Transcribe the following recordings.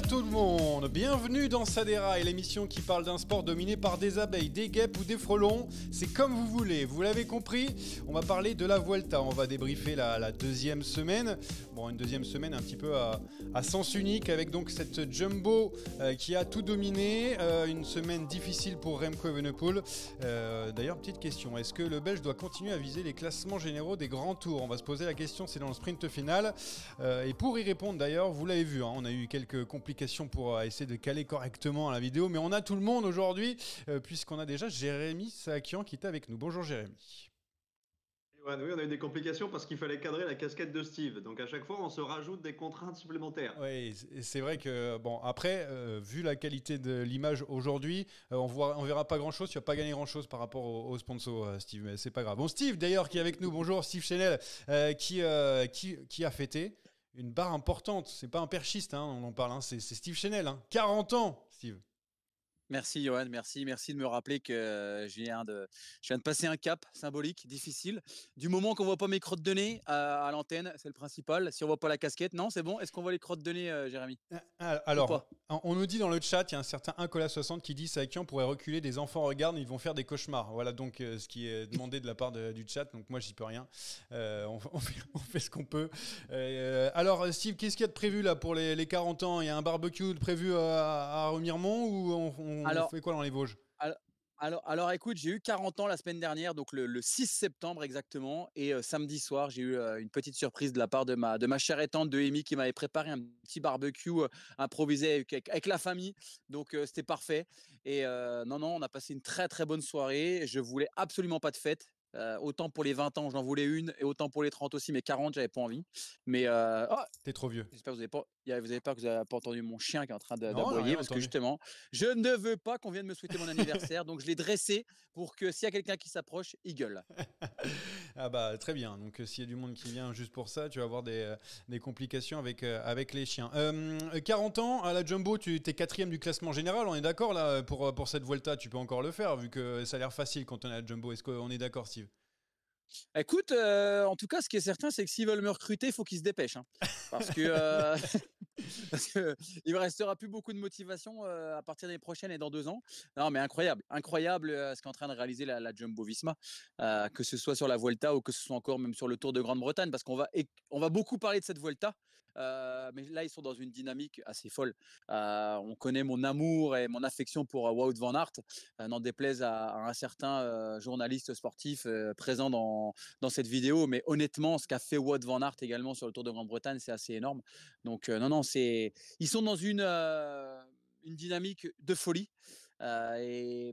tout le monde, bienvenue dans Ça déraille, l'émission qui parle d'un sport dominé par des abeilles, des guêpes ou des frelons. C'est comme vous voulez, vous l'avez compris, on va parler de la Vuelta, on va débriefer la deuxième semaine. Bon, une deuxième semaine un petit peu à sens unique avec donc cette Jumbo qui a tout dominé, une semaine difficile pour Remco Evenepoel. D'ailleurs, petite question, est-ce que le Belge doit continuer à viser les classements généraux des grands tours? On va se poser la question, c'est dans le sprint final. Et pour y répondre d'ailleurs, vous l'avez vu, on a eu quelques complications pour essayer de caler correctement la vidéo, mais on a tout le monde aujourd'hui, puisqu'on a déjà Jérémy Saakian qui est avec nous. Bonjour Jérémy. Oui, on a eu des complications parce qu'il fallait cadrer la casquette de Steve. Donc à chaque fois, on se rajoute des contraintes supplémentaires. Oui, c'est vrai que, bon, après, vu la qualité de l'image aujourd'hui, on verra pas grand-chose, tu vas pas gagner grand-chose par rapport au sponsor, Steve, mais c'est pas grave. Bon, Steve d'ailleurs qui est avec nous, bonjour, Steve Chenel, qui a fêté une barre importante, c'est pas un perchiste, on en parle, c'est Steve Chenel, 40 ans, Steve. Merci Johan, merci de me rappeler que je viens de passer un cap symbolique, difficile. Du moment qu'on voit pas mes crottes de nez à l'antenne, c'est le principal. Si on voit pas la casquette, non, c'est bon. Est-ce qu'on voit les crottes de nez, Jérémy? Alors, on nous dit dans le chat, il y a un certain Incola60 qui dit Saakian pourrait reculer, des enfants regardent, ils vont faire des cauchemars. Voilà donc ce qui est demandé de la part du chat, donc moi j'y peux rien. On fait ce qu'on peut. Alors Steve, qu'est-ce qu'il y a de prévu là pour les 40 ans? Il y a un barbecue prévu à Remiremont ou on fait quoi dans les Vosges? Alors, écoute, j'ai eu 40 ans la semaine dernière, donc le 6 septembre exactement, et samedi soir, j'ai eu une petite surprise de la part de ma chère et tante de Amy qui m'avait préparé un petit barbecue improvisé avec la famille, donc c'était parfait. Et non, on a passé une très très bonne soirée. Je voulais absolument pas de fête. Autant pour les 20 ans, j'en voulais une, et autant pour les 30 aussi, mais 40, j'avais pas envie. Mais T'es trop vieux. j'espère que vous avez pas entendu mon chien qui est en train Non, on n'a d'aboyer, rien parce que entendu. justement, je ne veux pas qu'on vienne me souhaiter mon anniversaire, donc je l'ai dressé pour que s'il y a quelqu'un qui s'approche, il gueule. Ah bah très bien, donc s'il y a du monde qui vient juste pour ça, tu vas avoir des complications avec les chiens. 40 ans, à la Jumbo, tu es quatrième du classement général, on est d'accord là pour cette Vuelta, tu peux encore le faire vu que ça a l'air facile quand on est à la Jumbo, est-ce qu'on est d'accord Steve? Écoute, en tout cas, ce qui est certain, c'est que s'ils veulent me recruter, il faut qu'ils se dépêchent, parce que parce que il me restera plus beaucoup de motivation à partir de l'année prochaine et dans 2 ans. Non, mais incroyable, ce qu'est en train de réaliser la Jumbo-Visma, que ce soit sur la Vuelta ou que ce soit encore même sur le Tour de Grande-Bretagne, parce on va beaucoup parler de cette Vuelta, mais là ils sont dans une dynamique assez folle. On connaît mon amour et mon affection pour Wout van Aert, n'en déplaise à un certain journaliste sportif présent dans cette vidéo, mais honnêtement, ce qu'a fait Wout van Aert également sur le Tour de Grande-Bretagne, c'est assez énorme. Donc non, ils sont dans une dynamique de folie, et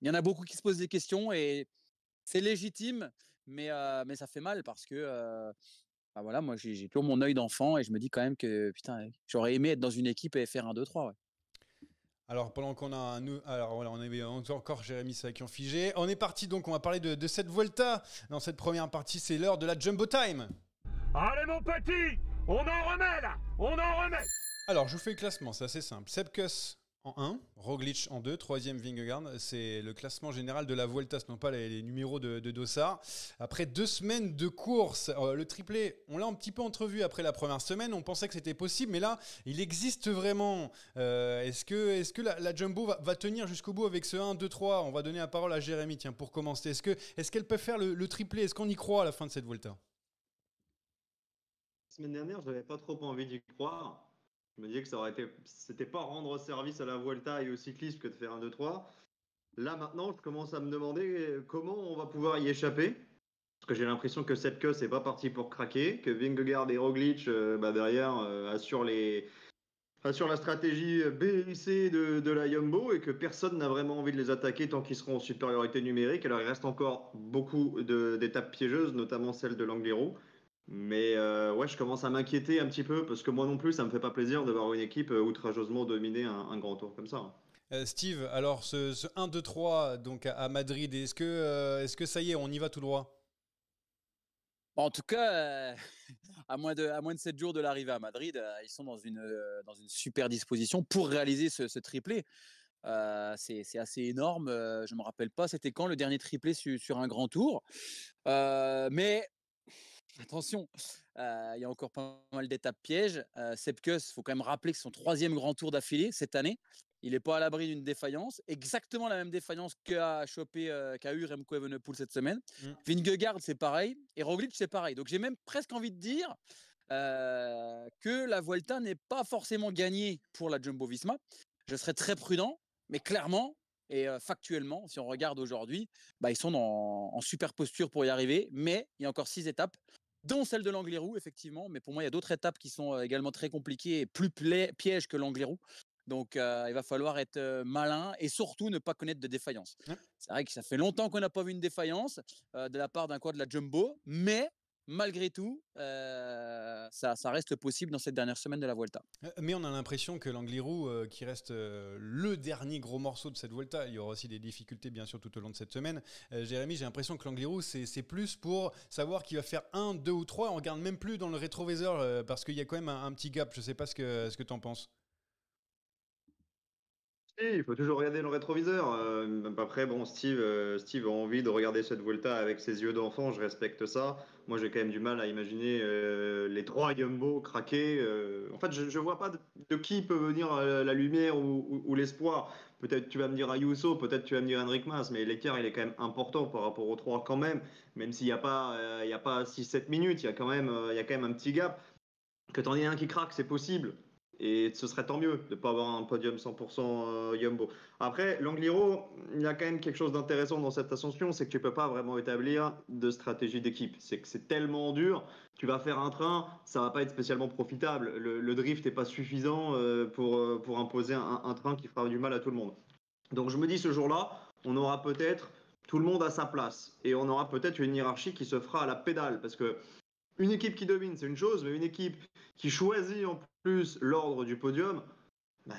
il y en a beaucoup qui se posent des questions et c'est légitime, mais ça fait mal parce que bah voilà, moi j'ai toujours mon œil d'enfant et je me dis quand même que putain, j'aurais aimé être dans une équipe et faire un 2-3. Ouais. Alors pendant qu'on a alors voilà, on avait encore Jérémy Saakian figé. On est parti donc, on va parler de cette Vuelta. Dans cette première partie, c'est l'heure de la Jumbo Time. Allez mon petit, on en remet là, on en remet. Alors je vous fais le classement, c'est assez simple. Sepp Kuss en 1, Roglic en 2, 3e Vingegaard. C'est le classement général de la Vuelta, ce ne sont pas les numéros de dossard. Après 2 semaines de course, le triplé, on l'a un petit peu entrevu après la première semaine. On pensait que c'était possible, mais là, il existe vraiment. Est-ce que la Jumbo va tenir jusqu'au bout avec ce 1, 2, 3? On va donner la parole à Jérémy, tiens, pour commencer. Est-ce qu'elle peut faire le triplé? Est-ce qu'on y croit à la fin de cette Vuelta? La semaine dernière, je n'avais pas trop envie d'y croire. Je me disais que c'était pas rendre service à la Vuelta et au cyclisme que de faire un 2-3. Là maintenant, je commence à me demander comment on va pouvoir y échapper. Parce que j'ai l'impression que cette queue, c'est pas parti pour craquer, que Vingegaard et Roglic derrière assurent la stratégie B et C de la Jumbo et que personne n'a vraiment envie de les attaquer tant qu'ils seront en supériorité numérique. Alors il reste encore beaucoup d'étapes piégeuses, notamment celle de l'Angliru. Mais ouais, je commence à m'inquiéter un petit peu parce que moi non plus, ça me fait pas plaisir de voir une équipe outrageusement dominer un grand tour comme ça. Steve, alors ce 1, 2, 3 donc à Madrid, est-ce que ça y est, on y va tout droit? Bon, en tout cas, à moins de 7 jours de l'arrivée à Madrid, ils sont dans une super disposition pour réaliser ce triplé. C'est assez énorme. Je ne me rappelle pas, c'était quand le dernier triplé sur un grand tour. Mais attention, il y a encore pas mal d'étapes pièges. Sepp Kuss, il faut quand même rappeler que c'est son 3e grand tour d'affilée cette année. Il n'est pas à l'abri d'une défaillance, exactement la même défaillance qu'a eu Remco Evenepoel cette semaine. Vingegaard, c'est pareil, et Roglic, c'est pareil. Donc j'ai même presque envie de dire que la Vuelta n'est pas forcément gagnée pour la Jumbo-Visma. Je serais très prudent, mais clairement et factuellement, si on regarde aujourd'hui, ils sont en super posture pour y arriver, mais il y a encore 6 étapes, dont celle de l'Angliru, effectivement, mais pour moi, il y a d'autres étapes qui sont également très compliquées et plus pièges que l'Angliru. Donc, il va falloir être malin et surtout ne pas connaître de défaillance. C'est vrai que ça fait longtemps qu'on n'a pas vu une défaillance de la part d'un quad de la Jumbo, mais malgré tout, ça reste possible dans cette dernière semaine de la Vuelta. Mais on a l'impression que l'Angliru, qui reste le dernier gros morceau de cette Vuelta, il y aura aussi des difficultés bien sûr tout au long de cette semaine. Jérémy, j'ai l'impression que l'Angliru, c'est plus pour savoir qui va faire 1, 2 ou 3. On regarde même plus dans le rétroviseur parce qu'il y a quand même un petit gap. Je ne sais pas ce que tu en penses. Il faut toujours regarder le rétroviseur. Après, bon, Steve a envie de regarder cette Vuelta avec ses yeux d'enfant, je respecte ça. Moi, j'ai quand même du mal à imaginer les 3 Jumbo craquer. En fait, je ne vois pas de qui peut venir la lumière ou l'espoir. Peut-être tu vas me dire Ayuso, peut-être tu vas me dire Enric Mas, mais l'écart, il est quand même important par rapport aux 3 quand même. Même s'il n'y a pas 6-7 minutes, il y a quand même un petit gap. Que t'en aies un qui craque, c'est possible. Et ce serait tant mieux de ne pas avoir un podium 100% Jumbo. Après, l'Angliru, il y a quand même quelque chose d'intéressant dans cette ascension, c'est que tu ne peux pas vraiment établir de stratégie d'équipe. C'est que c'est tellement dur, tu vas faire un train, ça ne va pas être spécialement profitable. Le drift n'est pas suffisant pour imposer un train qui fera du mal à tout le monde. Donc je me dis, ce jour-là, on aura peut-être tout le monde à sa place. Et on aura peut-être une hiérarchie qui se fera à la pédale. Parce que une équipe qui domine, c'est une chose, mais une équipe qui choisit en plus l'ordre du podium,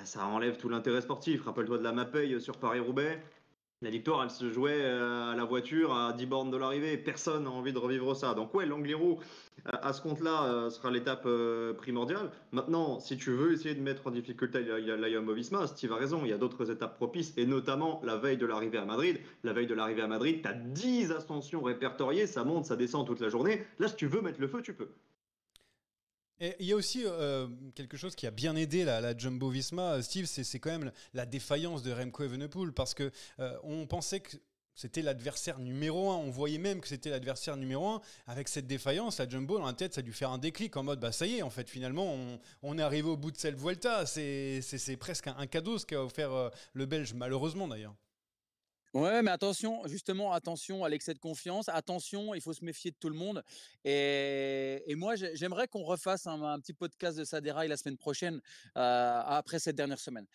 ça enlève tout l'intérêt sportif. Rappelle-toi de la Mapei sur Paris-Roubaix. La victoire, elle se jouait à la voiture à 10 bornes de l'arrivée. Personne n'a envie de revivre ça. Donc ouais, l'Angliru, à ce compte-là, sera l'étape primordiale. Maintenant, si tu veux essayer de mettre en difficulté la Jumbo-Visma, Steve a raison, il y a d'autres étapes propices, et notamment la veille de l'arrivée à Madrid. La veille de l'arrivée à Madrid, tu as 10 ascensions répertoriées, ça monte, ça descend toute la journée. Là, si tu veux mettre le feu, tu peux. Et il y a aussi quelque chose qui a bien aidé la Jumbo-Visma, Steve, c'est quand même la défaillance de Remco Evenepoel, parce que on pensait que c'était l'adversaire numéro 1, on voyait même que c'était l'adversaire numéro 1. Avec cette défaillance, la Jumbo, dans la tête, ça a dû faire un déclic en mode, ça y est, en fait, finalement, on est arrivé au bout de cette Vuelta. C'est presque un cadeau ce qu'a offert le Belge, malheureusement d'ailleurs. Ouais, mais attention, justement, attention à l'excès de confiance. Attention, il faut se méfier de tout le monde. Et moi, j'aimerais qu'on refasse un petit podcast de Saderail la semaine prochaine, après cette dernière semaine.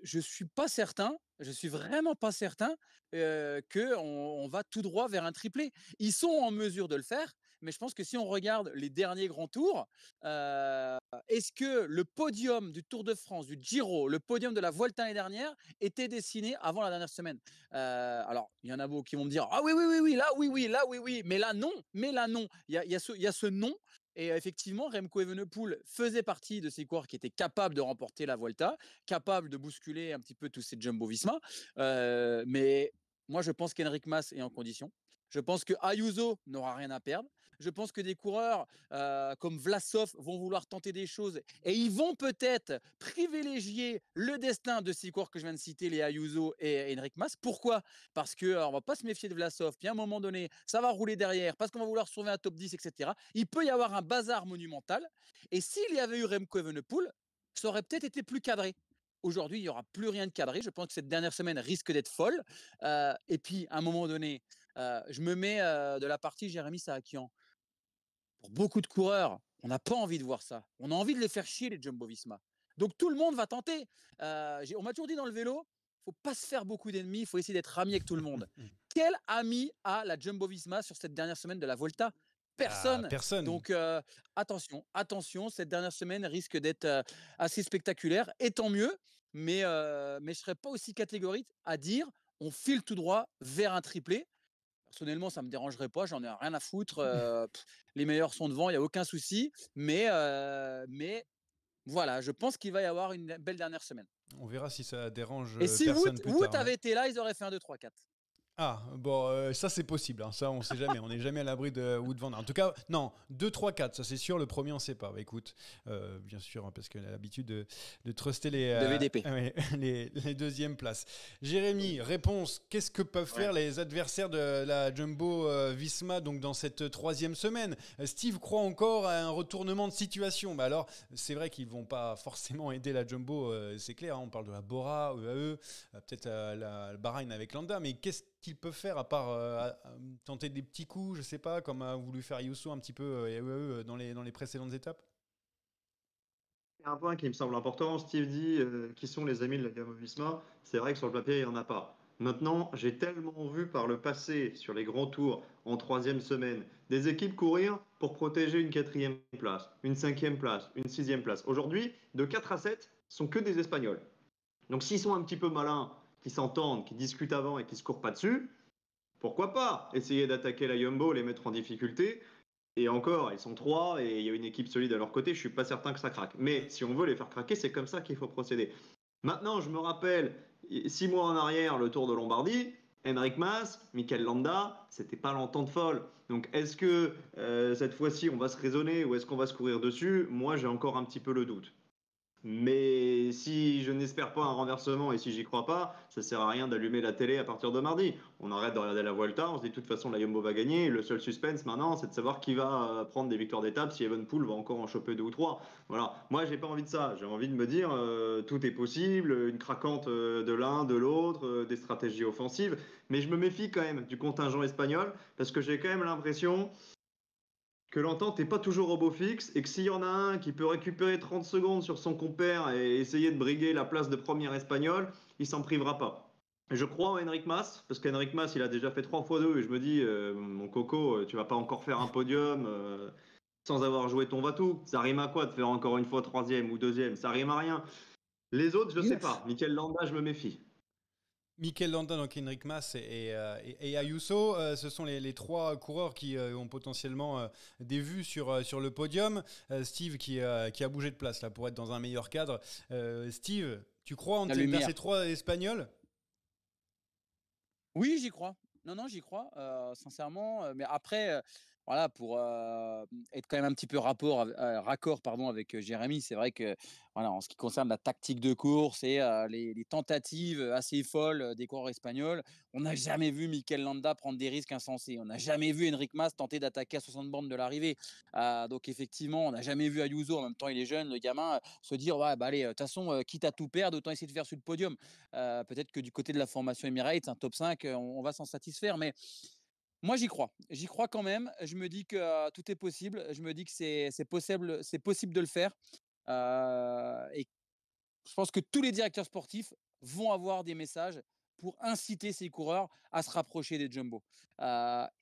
Je suis pas certain, je suis vraiment pas certain qu'on va tout droit vers un triplé. Ils sont en mesure de le faire, mais je pense que si on regarde les derniers grands tours, est-ce que le podium du Tour de France, du Giro, le podium de la Vuelta l'année dernière était dessiné avant la dernière semaine? Alors, il y en a beaucoup qui vont me dire ah oui, là, oui, mais là, non. Il y a ce non. Et effectivement, Remco Evenepoel faisait partie de ces coureurs qui étaient capables de remporter la Vuelta, capables de bousculer un petit peu tous ces Jumbo-Visma. Mais moi, je pense qu'Enric Mas est en condition. Je pense que Ayuso n'aura rien à perdre. Je pense que des coureurs comme Vlasov vont vouloir tenter des choses et ils vont peut-être privilégier le destin de ces coureurs que je viens de citer, les Ayuso et Enric Mas. Pourquoi? Parce qu'on ne va pas se méfier de Vlasov. Puis à un moment donné, ça va rouler derrière parce qu'on va vouloir sauver un top 10, etc. Il peut y avoir un bazar monumental. Et s'il y avait eu Remco Evenepoel, ça aurait peut-être été plus cadré. Aujourd'hui, il n'y aura plus rien de cadré. Je pense que cette dernière semaine risque d'être folle. Et puis, à un moment donné, je me mets de la partie Jérémy Sahakian. Pour beaucoup de coureurs, on n'a pas envie de voir ça. On a envie de les faire chier, les Jumbo-Visma. Donc, tout le monde va tenter. On m'a toujours dit dans le vélo, il ne faut pas se faire beaucoup d'ennemis, il faut essayer d'être ami avec tout le monde. Quel ami a la Jumbo-Visma sur cette dernière semaine de la Volta? Personne. Personne. Donc, attention, cette dernière semaine risque d'être assez spectaculaire, et tant mieux, mais je ne serais pas aussi catégorique à dire on file tout droit vers un triplé. Personnellement, ça ne me dérangerait pas, j'en ai rien à foutre. Les meilleurs sont devant, il n'y a aucun souci. Mais voilà, je pense qu'il va y avoir une belle dernière semaine. On verra si ça dérange et si personne plus Wout tard. avait été là, ils auraient fait un 2, 3, 4. Ah, bon, ça c'est possible, hein. Ça on sait jamais, on n'est jamais à l'abri de Wout van Aert. En tout cas, non, 2, 3, 4, ça c'est sûr, le premier on sait pas. Bah, écoute, bien sûr, hein, parce qu'elle a l'habitude de truster de VDP. ouais, les deuxièmes places. Jérémy, réponse, qu'est-ce que peuvent faire les adversaires de la Jumbo Visma donc, dans cette troisième semaine? Steve croit encore à un retournement de situation. Bah alors, c'est vrai qu'ils vont pas forcément aider la Jumbo, c'est clair, hein, on parle de la Bora, EAE, peut-être le Bahreïn avec Landa, mais qu'est-ce qu'ils peuvent faire à part tenter des petits coups, je sais pas, comme a voulu faire Yusso un petit peu et dans les précédentes étapes? Il y a un point qui me semble important. Steve dit qui sont les amis de la Jumbo-Visma. C'est vrai que sur le papier, il n'y en a pas. Maintenant, j'ai tellement vu par le passé, sur les grands tours, en troisième semaine, des équipes courir pour protéger une quatrième place, une cinquième place, une sixième place. Aujourd'hui, de 4 à 7, sont que des Espagnols. Donc s'ils sont un petit peu malins, qui s'entendent, qui discutent avant et qui se courent pas dessus, pourquoi pas essayer d'attaquer la Jumbo, les mettre en difficulté. Et encore, ils sont trois et il y a une équipe solide à leur côté, je suis pas certain que ça craque. Mais si on veut les faire craquer, c'est comme ça qu'il faut procéder. Maintenant, je me rappelle, 6 mois en arrière, le Tour de Lombardie, Henrik Mas, Mikel Landa, c'était pas l'entente folle. Donc est-ce que cette fois-ci on va se raisonner ou est-ce qu'on va se courir dessus? Moi j'ai encore un petit peu le doute. Mais si je n'espère pas un renversement et si j'y crois pas, ça sert à rien d'allumer la télé à partir de mardi. On arrête de regarder la Vuelta, on se dit de toute façon la Jumbo va gagner. Le seul suspense maintenant, c'est de savoir qui va prendre des victoires d'étape, si Evenepoel va encore en choper 2 ou 3. Voilà. Moi, j'ai pas envie de ça. J'ai envie de me dire tout est possible, une craquante de l'un, de l'autre, des stratégies offensives. Mais je me méfie quand même du contingent espagnol parce que j'ai quand même l'impression que l'entente n'est pas toujours au beau fixe et que s'il y en a un qui peut récupérer 30 secondes sur son compère et essayer de briguer la place de premier espagnol, il s'en privera pas. Je crois en Henrik Mas, parce qu'Henrik Mas, il a déjà fait 3 fois 2 et je me dis, mon coco, tu vas pas encore faire un podium sans avoir joué ton Vatou. Ça rime à quoi de faire encore une fois troisième ou deuxième? Ça rime à rien. Les autres, je sais pas. Mikel Landa, je me méfie. Mikel Landa, donc Enric Mas et Ayuso, ce sont les trois coureurs qui ont potentiellement des vues sur le podium. Steve qui a bougé de place là pour être dans un meilleur cadre. Steve, tu crois en ces trois Espagnols? Oui, j'y crois. Non, j'y crois, sincèrement. Mais après, voilà, pour être quand même un petit peu raccord avec Jérémy, c'est vrai que voilà, en ce qui concerne la tactique de course et les tentatives assez folles des coureurs espagnols, on n'a jamais vu Mikel Landa prendre des risques insensés. On n'a jamais vu Enric Mas tenter d'attaquer à 60 bornes de l'arrivée. Donc effectivement, on n'a jamais vu Ayuso, en même temps il est jeune, le gamin, se dire ouais, bah allez, de toute façon, quitte à tout perdre, autant essayer de faire sur le podium. Peut-être que du côté de la formation Emirates, un top 5, on va s'en satisfaire. Mais moi, j'y crois. J'y crois quand même. Je me dis que tout est possible. Je me dis que c'est possible de le faire. Et je pense que tous les directeurs sportifs vont avoir des messages pour inciter ces coureurs à se rapprocher des jumbo.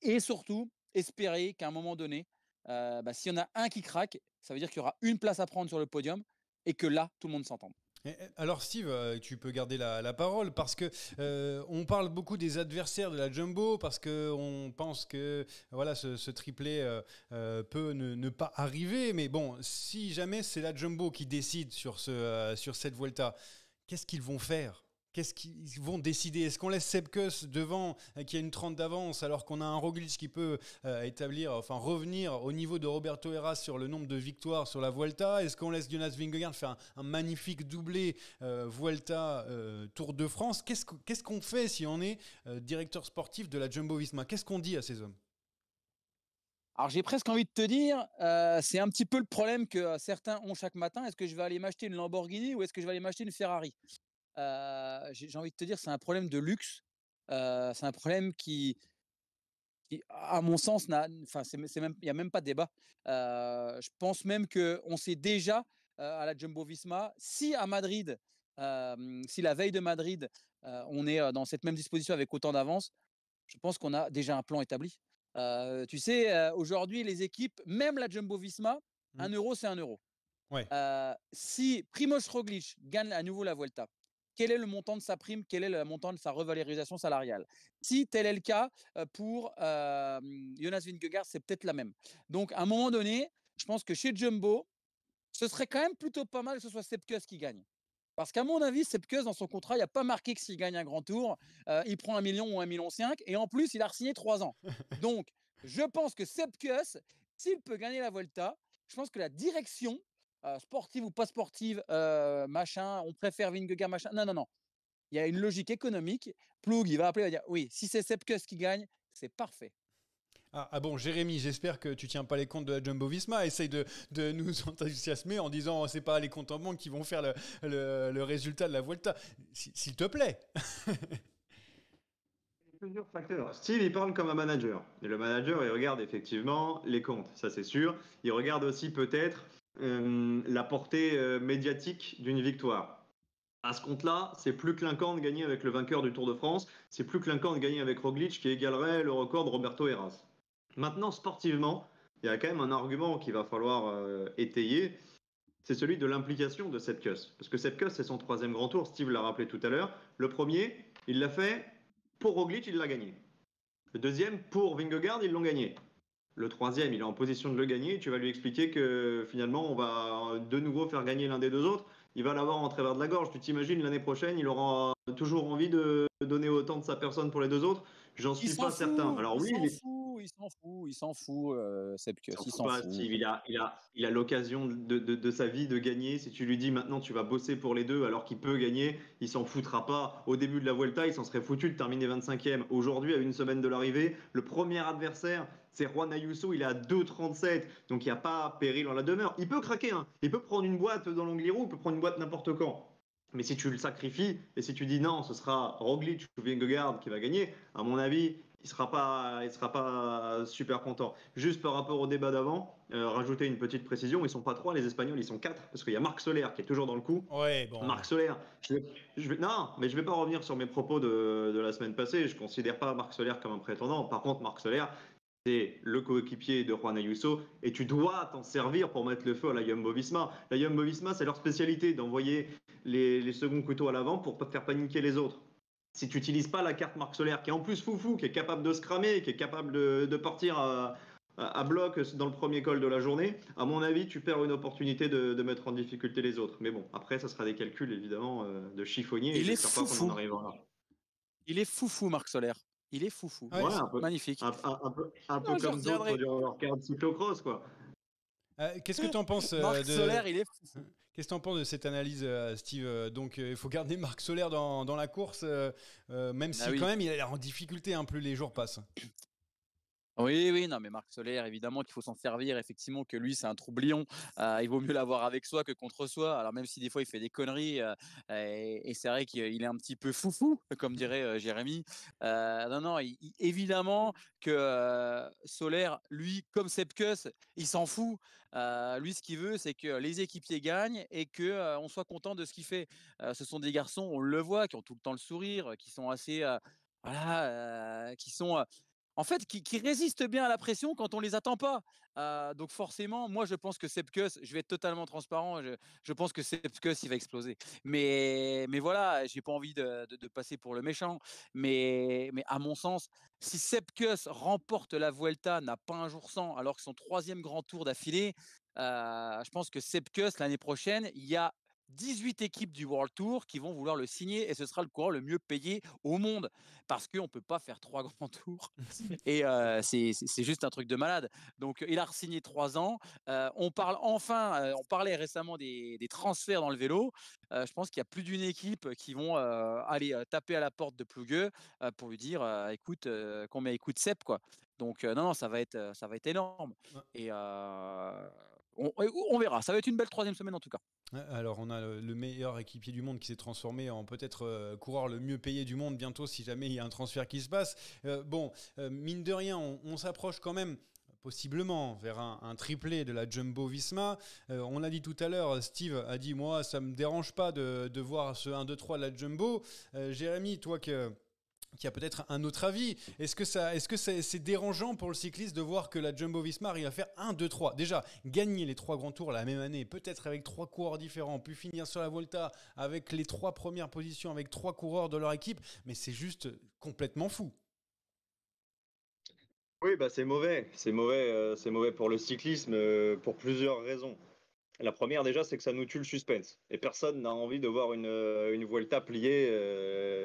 Et surtout, espérer qu'à un moment donné, s'il y en a un qui craque, ça veut dire qu'il y aura une place à prendre sur le podium et que là, tout le monde s'entende. Alors Steve, tu peux garder la parole parce que on parle beaucoup des adversaires de la Jumbo parce qu'on pense que voilà ce triplé peut ne pas arriver. Mais bon, si jamais c'est la Jumbo qui décide sur cette Vuelta, qu'est-ce qu'ils vont faire? Qu'est-ce qu'ils vont décider? Est-ce qu'on laisse Sepkus devant, qui a une 30 d'avance, alors qu'on a un Roglic qui peut revenir au niveau de Roberto Heras sur le nombre de victoires sur la Vuelta? Est-ce qu'on laisse Jonas Vingegaard faire un magnifique doublé Vuelta Tour de France? Qu'est-ce qu'on fait si on est directeur sportif de la Jumbo-Visma? Qu'est-ce qu'on dit à ces hommes? Alors j'ai presque envie de te dire, c'est un petit peu le problème que certains ont chaque matin. Est-ce que je vais aller m'acheter une Lamborghini ou est-ce que je vais aller m'acheter une Ferrari? J'ai envie de te dire, c'est un problème de luxe. C'est un problème qui, à mon sens, il n'y a même pas de débat. Je pense même qu'on sait déjà à la Jumbo-Visma, si à Madrid, si la veille de Madrid, on est dans cette même disposition avec autant d'avance, je pense qu'on a déjà un plan établi. Tu sais, aujourd'hui, les équipes, même la Jumbo-Visma, 1 euro, c'est 1 euro. Ouais. Si Primož Roglic gagne à nouveau la Vuelta, quel est le montant de sa prime? Quel est le montant de sa revalorisation salariale? Si tel est le cas pour Jonas Vingegaard, c'est peut-être la même. Donc, à un moment donné, je pense que chez Jumbo, ce serait quand même plutôt pas mal que ce soit Sepkus qui gagne. Parce qu'à mon avis, Sepp Kuss, dans son contrat, il n'y a pas marqué que s'il gagne un grand tour, il prend 1 million ou 1,5 million. Et en plus, il a re-signé 3 ans. Donc, je pense que Sepp Kuss, s'il peut gagner la Vuelta, je pense que la direction, sportive ou pas sportive, machin, on préfère Vingegaard, machin. Non, non, non. Il y a une logique économique. Ploug, il va appeler, il va dire oui, si c'est Sepp Kuss qui gagne, c'est parfait. Ah bon, Jérémy, j'espère que tu tiens pas les comptes de la Jumbo-Visma. Essaye de nous enthousiasmer en disant c'est pas les comptes en banque qui vont faire le résultat de la Vuelta. S'il te plaît. Plusieurs facteurs. Steve, il parle comme un manager. Et le manager, il regarde effectivement les comptes, ça c'est sûr. Il regarde aussi peut-être la portée médiatique d'une victoire. À ce compte-là, c'est plus clinquant de gagner avec le vainqueur du Tour de France. C'est plus clinquant de gagner avec Roglic qui égalerait le record de Roberto Heras. Maintenant, sportivement, il y a quand même un argument qu'il va falloir étayer. C'est celui de l'implication de Sepp Kuss. Parce que Sepp Kuss, c'est son 3e grand tour. Steve l'a rappelé tout à l'heure. Le premier, il l'a fait pour Roglic, il l'a gagné. Le 2e, pour Vingegaard, ils l'ont gagné. Le 3e, il est en position de le gagner. Tu vas lui expliquer que finalement, on va de nouveau faire gagner l'un des deux autres. Il va l'avoir en travers de la gorge. Tu t'imagines, l'année prochaine, il aura toujours envie de donner autant de sa personne pour les deux autres? J'en suis pas certain. Alors oui, il s'en fout, Sepp Kuss, il s'en pas, fout. Steve. Il a l'occasion de sa vie de gagner. Si tu lui dis maintenant tu vas bosser pour les deux alors qu'il peut gagner, il s'en foutra pas. Au début de la Vuelta, il s'en serait foutu de terminer 25e. Aujourd'hui, à une semaine de l'arrivée, le premier adversaire, c'est Juan Ayuso, il est à 2,37. Donc il n'y a pas péril en la demeure. Il peut craquer, hein. Il peut prendre une boîte dans l'Angliru, il peut prendre une boîte n'importe quand. Mais si tu le sacrifies et si tu dis non, ce sera Roglic ou Vingegaard qui va gagner, à mon avis, il sera pas super content. Juste par rapport au débat d'avant, rajouter une petite précision, ils sont pas 3 les Espagnols, ils sont 4 parce qu'il y a Marc Soler qui est toujours dans le coup. Ouais, bon. Marc Soler, non, mais je vais pas revenir sur mes propos de la semaine passée. Je considère pas Marc Soler comme un prétendant. Par contre, Marc Soler, c'est le coéquipier de Juan Ayuso et tu dois t'en servir pour mettre le feu à la Jumbo-Visma. La Jumbo-Visma, c'est leur spécialité d'envoyer les seconds couteaux à l'avant pour faire paniquer les autres. Si tu n'utilises pas la carte Marc Soler, qui est en plus foufou, qui est capable de se cramer, qui est capable de partir à bloc dans le premier col de la journée, à mon avis, tu perds une opportunité de mettre en difficulté les autres. Mais bon, après, ça sera des calculs, évidemment, de chiffonnier. Il et est j'espère pas qu'on en arrivera là. Il est foufou, Marc Soler. Il est foufou. Ouais, magnifique. Un peu Non, je comme d'autres reviendrai. du roller de cyclocross, quoi. Qu'est-ce que tu en penses Marc Soler, il est foufou. Qu'est-ce que tu en penses de cette analyse, Steve? Donc, il faut garder Marc Soler dans la course, même si oui. quand même il a l'air en difficulté, hein, plus les jours passent. Oui, non, mais Marc Soler, évidemment qu'il faut s'en servir, effectivement, que lui, c'est un troublion. Il vaut mieux l'avoir avec soi que contre soi. Alors, même si des fois, il fait des conneries, et c'est vrai qu'il est un petit peu foufou, comme dirait Jérémy. Non, évidemment que Soler, lui, comme Sepp Kuss, il s'en fout. Lui, ce qu'il veut, c'est que les équipiers gagnent et qu'on soit content de ce qu'il fait. Ce sont des garçons, on le voit, qui ont tout le temps le sourire, qui sont assez... qui sont... en fait, qui résistent bien à la pression quand on les attend pas. Donc forcément, moi, je pense que Sepp Kuss, je vais être totalement transparent, je pense que Sepp Kuss, il va exploser. Mais voilà, j'ai pas envie de passer pour le méchant. Mais à mon sens, si Sepp Kuss remporte la Vuelta, n'a pas un jour sans, alors que son 3e grand tour d'affilée, je pense que Sepp Kuss, l'année prochaine, il y a 18 équipes du World Tour qui vont vouloir le signer et ce sera le coureur le mieux payé au monde parce qu'on ne peut pas faire 3 grands tours et c'est juste un truc de malade. Donc il a re-signé 3 ans. On parlait récemment des transferts dans le vélo. Je pense qu'il y a plus d'une équipe qui vont aller taper à la porte de Plougueux pour lui dire écoute, combien écoute Sepp quoi. Donc non, ça va être énorme. Et on verra. Ça va être une belle 3e semaine en tout cas. Alors, on a le meilleur équipier du monde qui s'est transformé en peut-être coureur le mieux payé du monde bientôt si jamais il y a un transfert qui se passe. Mine de rien, on s'approche quand même possiblement vers un triplé de la Jumbo-Visma. On l'a dit tout à l'heure, Steve a dit « Moi, ça ne me dérange pas de voir ce 1-2-3 de la Jumbo ». Jérémy, toi qui a peut-être un autre avis. Est-ce que c'est dérangeant pour le cycliste de voir que la Jumbo-Visma arrive à faire 1, 2, 3 déjà, gagner les 3 grands tours la même année, peut-être avec 3 coureurs différents, puis finir sur la Volta avec les 3 premières positions, avec 3 coureurs de leur équipe, mais c'est juste complètement fou. Oui, c'est mauvais. C'est mauvais pour le cyclisme pour plusieurs raisons. La première, déjà, c'est que ça nous tue le suspense. Et personne n'a envie de voir une Vuelta pliée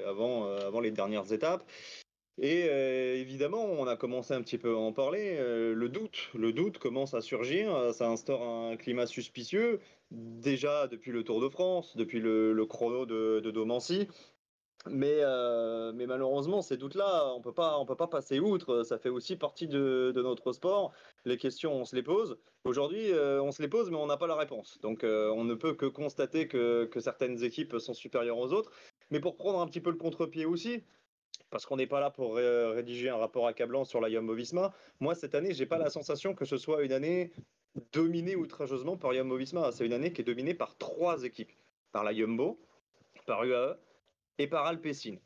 avant les dernières étapes. Et évidemment, on a commencé un petit peu à en parler. Le doute commence à surgir. Ça instaure un climat suspicieux. Déjà depuis le Tour de France, depuis le chrono de Domancy. Mais malheureusement, ces doutes-là, on peut pas passer outre. Ça fait aussi partie de notre sport. Les questions, on se les pose. Aujourd'hui, on se les pose, mais on n'a pas la réponse. Donc, on ne peut que constater que certaines équipes sont supérieures aux autres. Mais pour prendre un petit peu le contre-pied aussi, parce qu'on n'est pas là pour rédiger un rapport accablant sur la Jumbo-Visma. Moi, cette année, j'ai pas la sensation que ce soit une année dominée outrageusement par Jumbo-Visma. C'est une année qui est dominée par 3 équipes. Par la Jumbo, par UAE et par Alpecin.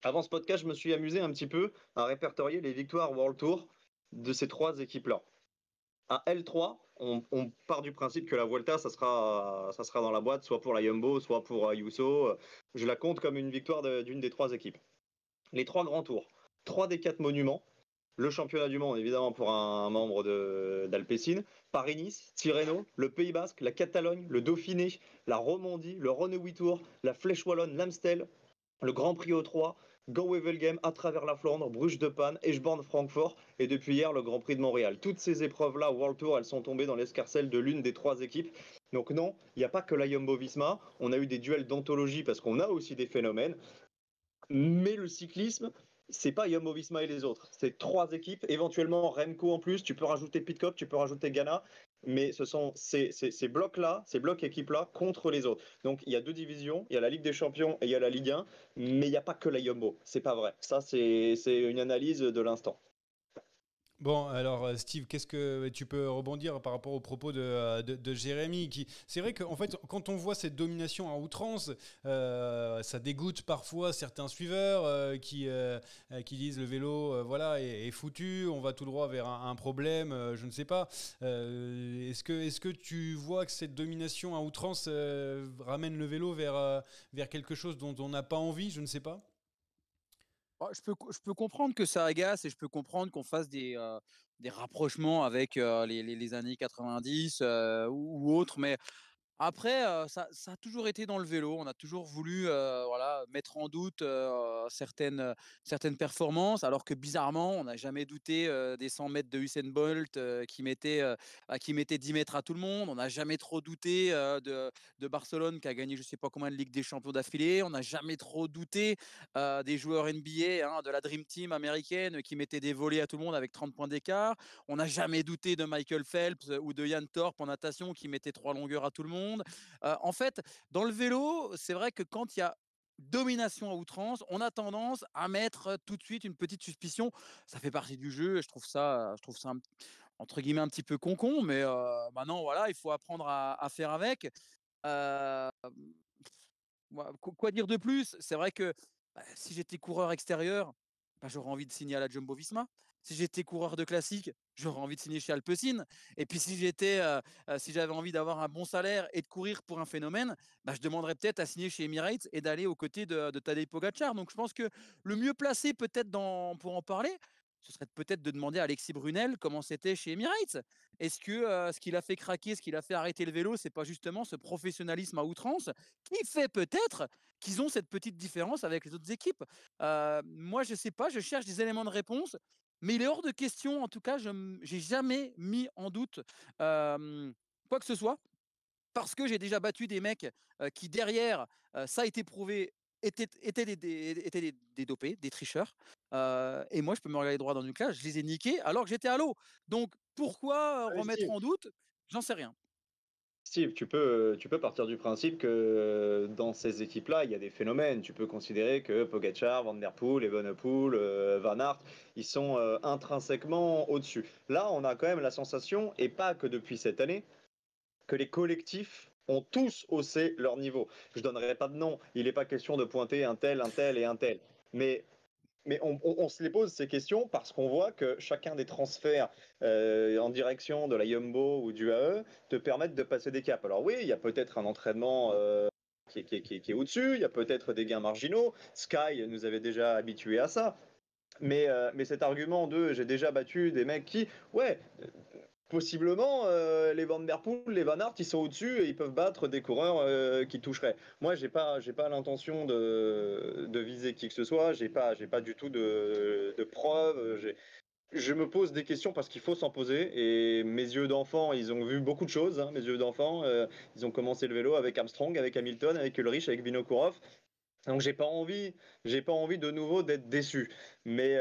Avant ce podcast, je me suis amusé un petit peu à répertorier les victoires World Tour de ces 3 équipes-là. À L3, on part du principe que la Vuelta, ça sera dans la boîte, soit pour la Jumbo, soit pour Ayuso. Je la compte comme une victoire d'une des 3 équipes. Les 3 grands tours, 3 des 4 monuments, le championnat du monde évidemment pour un membre d'Alpecin, Paris-Nice, Tirreno, le Pays Basque, la Catalogne, le Dauphiné, la Romandie, le Rhône-Poulenc Tour, la Flèche Wallonne, l'Amstel, le Grand Prix O3, Gand-Wevelgem à travers la Flandre, Bruges de Panne, Eschborn-Francfort et depuis hier le Grand Prix de Montréal. Toutes ces épreuves-là, World Tour, elles sont tombées dans l'escarcelle de l'une des 3 équipes. Donc non, il n'y a pas que la Jumbo-Visma, on a eu des duels d'anthologie parce qu'on a aussi des phénomènes. Mais le cyclisme, c'est pas Jumbo-Visma et les autres. C'est 3 équipes, éventuellement Remco en plus. Tu peux rajouter Pidcock, tu peux rajouter Ghana. Mais ce sont ces blocs-là, ces blocs équipes-là contre les autres. Donc il y a 2 divisions, il y a la Ligue des Champions et il y a la Ligue 1. Mais il n'y a pas que la Jumbo. C'est pas vrai. Ça, c'est une analyse de l'instant. Bon, alors Steve, qu'est-ce que tu peux rebondir par rapport aux propos de Jérémy C'est vrai qu'en fait, quand on voit cette domination à outrance, ça dégoûte parfois certains suiveurs qui disent le vélo voilà, est foutu, on va tout droit vers un problème, je ne sais pas. Est-ce que tu vois que cette domination à outrance ramène le vélo vers quelque chose dont on n'a pas envie, je ne sais pas? Je peux comprendre que ça agace et je peux comprendre qu'on fasse des rapprochements avec les années 90 ou autres, mais après, ça a toujours été dans le vélo. On a toujours voulu voilà, mettre en doute certaines performances, alors que bizarrement, on n'a jamais douté des 100 mètres de Usain Bolt qui mettait 10 mètres à tout le monde. On n'a jamais trop douté de Barcelone qui a gagné je ne sais pas combien de Ligue des Champions d'affilée. On n'a jamais trop douté des joueurs NBA, hein, de la Dream Team américaine qui mettaient des volées à tout le monde avec 30 points d'écart. On n'a jamais douté de Michael Phelps ou de Yann Thorpe en natation qui mettait 3 longueurs à tout le monde. En fait, dans le vélo, c'est vrai que quand il y a domination à outrance, on a tendance à mettre tout de suite une petite suspicion. Ça fait partie du jeu et je trouve ça entre guillemets un petit peu concon, mais maintenant voilà, il faut apprendre à faire avec. Euh, quoi dire de plus? C'est vrai que si j'étais coureur extérieur, j'aurais envie de signer à la Jumbo-Visma. Si j'étais coureur de classique, j'aurais envie de signer chez Alpecin. Et puis si j'avais envie d'avoir un bon salaire et de courir pour un phénomène, je demanderais peut-être à signer chez Emirates et d'aller aux côtés de Tadej Pogacar. Donc je pense que le mieux placé peut-être pour en parler, ce serait peut-être de demander à Alexis Brunel comment c'était chez Emirates. Est-ce que ce qui l'a fait craquer, ce qui l'a fait arrêter le vélo, c'est pas justement ce professionnalisme à outrance qui fait peut-être qu'ils ont cette petite différence avec les autres équipes? Moi, je sais pas, je cherche des éléments de réponse, mais il est hors de question, en tout cas, j'ai jamais mis en doute quoi que ce soit, parce que j'ai déjà battu des mecs qui derrière, ça a été prouvé, étaient des dopés, des tricheurs. Et moi, je peux me regarder droit dans le nucléaire, je les ai niqués alors que j'étais à l'eau. Donc pourquoi Allez, remettre Steve. en doute? J'en sais rien. Steve, tu peux partir du principe que dans ces équipes-là, il y a des phénomènes. Tu peux considérer que Pogacar, Van Der Poel, Evenepoel, Van Aert, ils sont intrinsèquement au-dessus. Là, on a quand même la sensation, et pas que depuis cette année, que les collectifs ont tous haussé leur niveau. Je donnerai pas de nom. Il n'est pas question de pointer un tel et un tel. Mais on se les pose ces questions parce qu'on voit que chacun des transferts en direction de la Jumbo ou du AE te permettent de passer des caps. Alors oui, il y a peut-être un entraînement qui est au-dessus, il y a peut-être des gains marginaux. Sky nous avait déjà habitués à ça. Mais cet argument de j'ai déjà battu des mecs qui, ouais, possiblement, les Van Der Poel, les Van Aert, ils sont au-dessus et ils peuvent battre des coureurs qui toucheraient. Moi, j'ai pas l'intention de viser qui que ce soit. J'ai pas du tout de preuves. Je me pose des questions parce qu'il faut s'en poser. Et mes yeux d'enfant, ils ont vu beaucoup de choses. Hein, mes yeux d'enfant, ils ont commencé le vélo avec Armstrong, avec Hamilton, avec Ulrich, avec Vinokourov. Donc j'ai pas envie de nouveau d'être déçu. Mais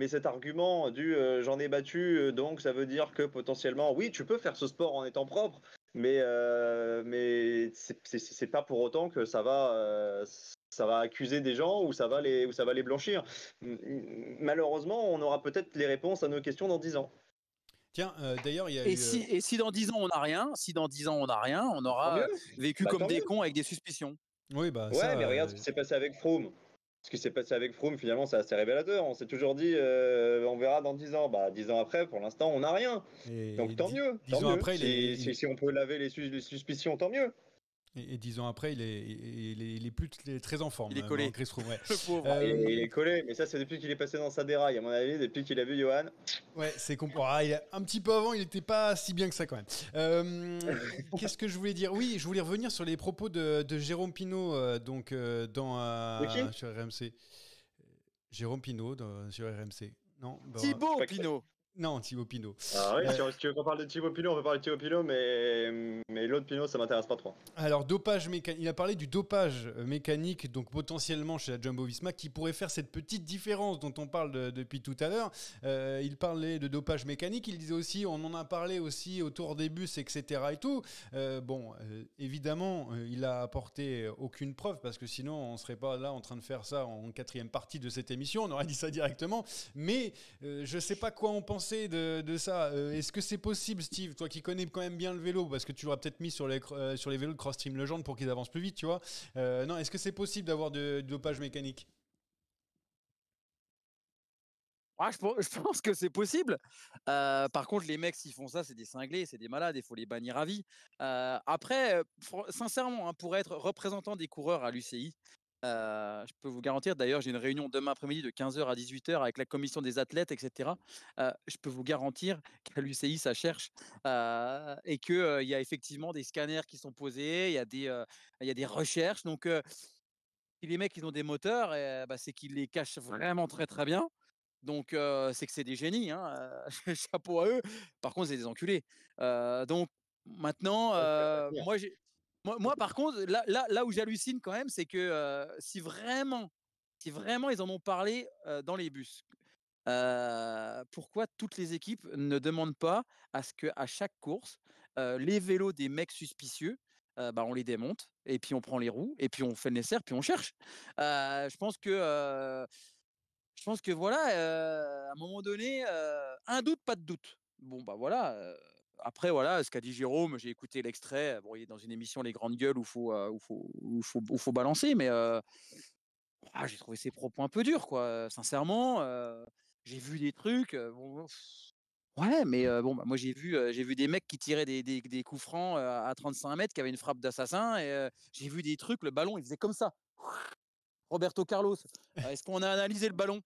cet argument du j'en ai battu, donc ça veut dire que potentiellement, oui, tu peux faire ce sport en étant propre, mais c'est pas pour autant que ça va accuser des gens ou ça va les blanchir. Malheureusement, on aura peut-être les réponses à nos questions dans 10 ans. Tiens, d'ailleurs, il y a Et si dans 10 ans on n'a rien, on Tant aura mieux. vécu Bah, comme tant des mieux. cons avec des suspicions. Oui, bah Ouais, ça. mais regarde ce qui s'est passé avec Froome. Ce qui s'est passé avec Froome, finalement, c'est assez révélateur. On s'est toujours dit, on verra dans 10 ans. Bah, 10 ans après, pour l'instant, on n'a rien. Donc tant mieux, tant 10 ans mieux. après, Si on peut laver les suspicions, tant mieux. et 10 ans après, il est plus très en forme. Il est collé. Chris Froome, ouais. Le pauvre. Il est collé, mais ça, c'est depuis qu'il est passé dans sa déraille, à mon avis, depuis qu'il a vu Johan. Ouais, c'est un petit peu avant, il n'était pas si bien que ça quand même. Qu'est-ce que je voulais dire? Oui, je voulais revenir sur les propos de Jérôme Pinault sur RMC. Jérôme Pinault sur RMC. Non, Thibaut Pinot. Non, Thibaut Pinot. Ah oui, si tu veux qu'on parle de Thibaut Pinot, on peut parler de Thibaut Pinot, mais l'autre Pinot, ça m'intéresse pas trop. Alors, dopage mécanique. Il a parlé du dopage mécanique, donc potentiellement chez la Jumbo-Visma, qui pourrait faire cette petite différence dont on parle depuis tout à l'heure. Il parlait de dopage mécanique. Il disait aussi, on en a parlé aussi autour des bus, etc. et tout. Évidemment, il a apporté aucune preuve parce que sinon, on serait pas là en train de faire ça en 4e partie de cette émission. On aurait dit ça directement. Mais je sais pas quoi en penser de ça. Est-ce que c'est possible, Steve, toi qui connais quand même bien le vélo, parce que tu l'aurais peut-être mis sur les vélos de Cross Team Legend pour qu'ils avancent plus vite, tu vois. Non, est-ce que c'est possible d'avoir du dopage mécanique? Ouais, je pense que c'est possible. Par contre, les mecs, s'ils font ça, c'est des cinglés, c'est des malades, il faut les bannir à vie. Après, sincèrement, hein, pour être représentant des coureurs à l'UCI, je peux vous garantir, d'ailleurs, j'ai une réunion demain après-midi de 15h à 18h avec la commission des athlètes, etc. Je peux vous garantir qu'à l'UCI, ça cherche et qu'il y a effectivement des scanners qui sont posés, il y a des recherches. Donc, si les mecs, ils ont des moteurs, c'est qu'ils les cachent vraiment très, très bien. Donc, c'est que c'est des génies, hein, chapeau à eux. Par contre, c'est des enculés. Donc maintenant, moi, par contre, là où j'hallucine quand même, c'est que si vraiment ils en ont parlé dans les bus, pourquoi toutes les équipes ne demandent pas à ce qu'à chaque course, les vélos des mecs suspicieux, on les démonte et puis on prend les roues et puis on fait le nécessaire, puis on cherche. Je pense que voilà, à un moment donné, un doute, pas de doute. Bon, bah voilà. Après, voilà, ce qu'a dit Jérôme, j'ai écouté l'extrait. Bon, il est dans une émission Les Grandes Gueules où faut balancer, mais j'ai trouvé ses propos un peu durs, quoi. Sincèrement, j'ai vu des trucs. Ouais, mais moi j'ai vu des mecs qui tiraient des coups francs à 35 mètres, qui avaient une frappe d'assassin, et j'ai vu des trucs. Le ballon, il faisait comme ça. Roberto Carlos. Est-ce qu'on a analysé le ballon?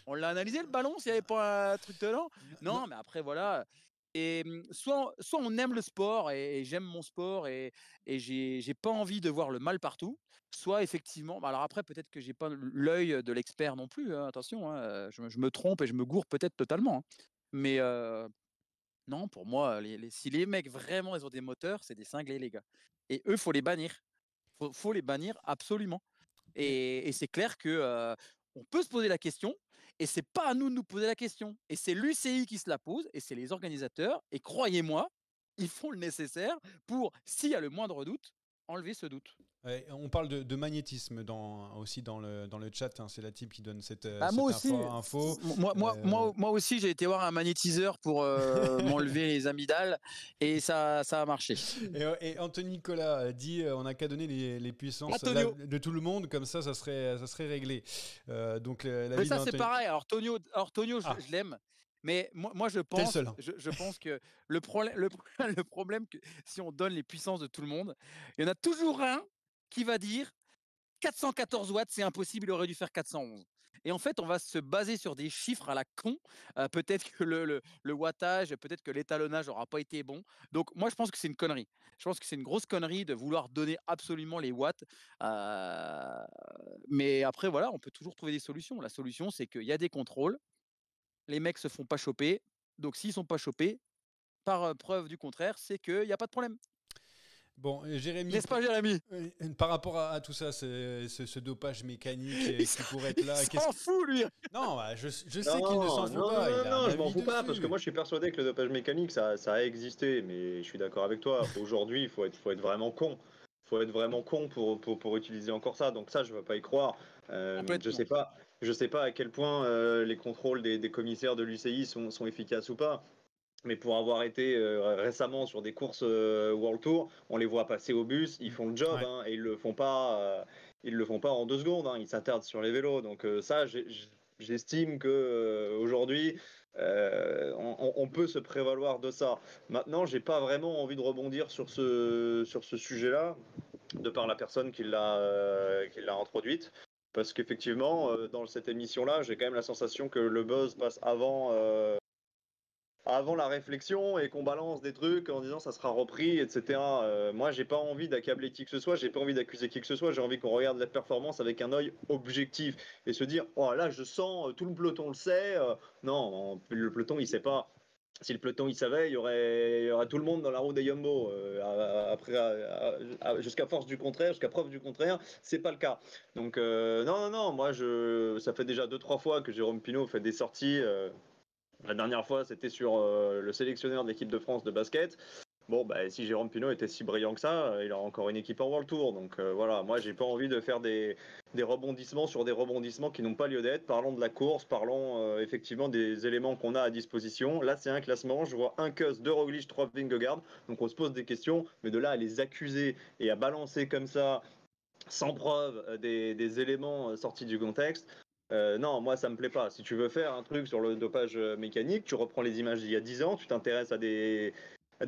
On l'a analysé le ballon s'il n'y avait pas un truc dedans? Non, mais après voilà. Et soit on aime le sport et j'aime mon sport et j'ai pas envie de voir le mal partout. Soit effectivement, alors après peut-être que j'ai pas l'œil de l'expert non plus, hein, attention, hein, je me trompe et je me gourre peut-être totalement, hein. Mais non, pour moi, si les mecs vraiment ils ont des moteurs, c'est des cinglés, les gars. Et eux, faut les bannir. Faut les bannir absolument. Et c'est clair que on peut se poser la question, et c'est pas à nous de nous poser la question. Et c'est l'UCI qui se la pose, et c'est les organisateurs. Et croyez-moi, ils font le nécessaire pour, s'il y a le moindre doute, enlever ce doute. Ouais, on parle de magnétisme aussi dans le chat, hein, c'est la type qui donne cette Moi aussi, info. Moi aussi, j'ai été voir un magnétiseur pour m'enlever les amygdales, et ça a marché. Et Anthony Nicolas dit on n'a qu'à donner les puissances de tout le monde, comme ça serait réglé. Mais ça, c'est pareil. Alors Tonio, je l'aime. Mais moi je pense que le problème que si on donne les puissances de tout le monde, il y en a toujours un qui va dire 414 watts, c'est impossible, il aurait dû faire 411. Et en fait, on va se baser sur des chiffres à la con. Peut-être que le wattage, peut-être que l'étalonnage n'aura pas été bon. Donc moi, je pense que c'est une connerie. Je pense que c'est une grosse connerie de vouloir donner absolument les watts. Mais après, voilà, on peut toujours trouver des solutions. La solution, c'est qu'il y a des contrôles. Les mecs se font pas choper. Donc s'ils sont pas chopés, par preuve du contraire, c'est qu'il n'y a pas de problème. Bon, Jérémy, N'est-ce pas, Jérémy? par rapport à tout ça, ce dopage mécanique Il qui pourrait être là, s'en fout, lui. Non, bah, je sais qu'il ne s'en fout pas. Il a un je m'en avis fous pas, parce que dessus. moi je suis persuadé que le dopage mécanique ça a existé, mais je suis d'accord avec toi. Aujourd'hui, il faut être vraiment con. Faut être vraiment con pour utiliser encore ça, donc ça je ne veux pas y croire. Complètement. Je sais pas à quel point les contrôles des commissaires de l'UCI sont efficaces ou pas. Mais pour avoir été récemment sur des courses World Tour, on les voit passer au bus, ils font le job, Ouais. hein, et ils le font pas en 2 secondes, hein, ils s'attardent sur les vélos. Donc ça, j'estime que aujourd'hui, on peut se prévaloir de ça. Maintenant, j'ai pas vraiment envie de rebondir sur ce sujet-là, de par la personne qui l'a introduite. Parce qu'effectivement, dans cette émission-là, j'ai quand même la sensation que le buzz passe avant la réflexion et qu'on balance des trucs en disant ça sera repris, etc. Moi, j'ai pas envie d'accabler qui que ce soit, j'ai pas envie d'accuser qui que ce soit, j'ai envie qu'on regarde la performance avec un œil objectif et se dire oh là, je sens, tout le peloton le sait. Non, le peloton il sait pas. Si le peloton il savait, il y aurait tout le monde dans la roue des Yumbo. Jusqu'à force du contraire, jusqu'à preuve du contraire, c'est pas le cas. Donc non, moi ça fait déjà 2-3 fois que Jérôme Pinault fait des sorties. La dernière fois, c'était sur le sélectionneur de l'équipe de France de basket. Bon, bah, si Jérôme Pinault était si brillant que ça, il a encore une équipe en World Tour. Donc voilà, moi, j'ai pas envie de faire des rebondissements sur des rebondissements qui n'ont pas lieu d'être. Parlons de la course, parlons effectivement des éléments qu'on a à disposition. Là, c'est un classement. Je vois un Kuss, 2 Roglic, 3 Vingegaard. Donc on se pose des questions, mais de là à les accuser et à balancer comme ça, sans preuve, des éléments sortis du contexte. Non, moi ça me plaît pas. Si tu veux faire un truc sur le dopage mécanique, tu reprends les images d'il y a 10 ans, tu t'intéresses à des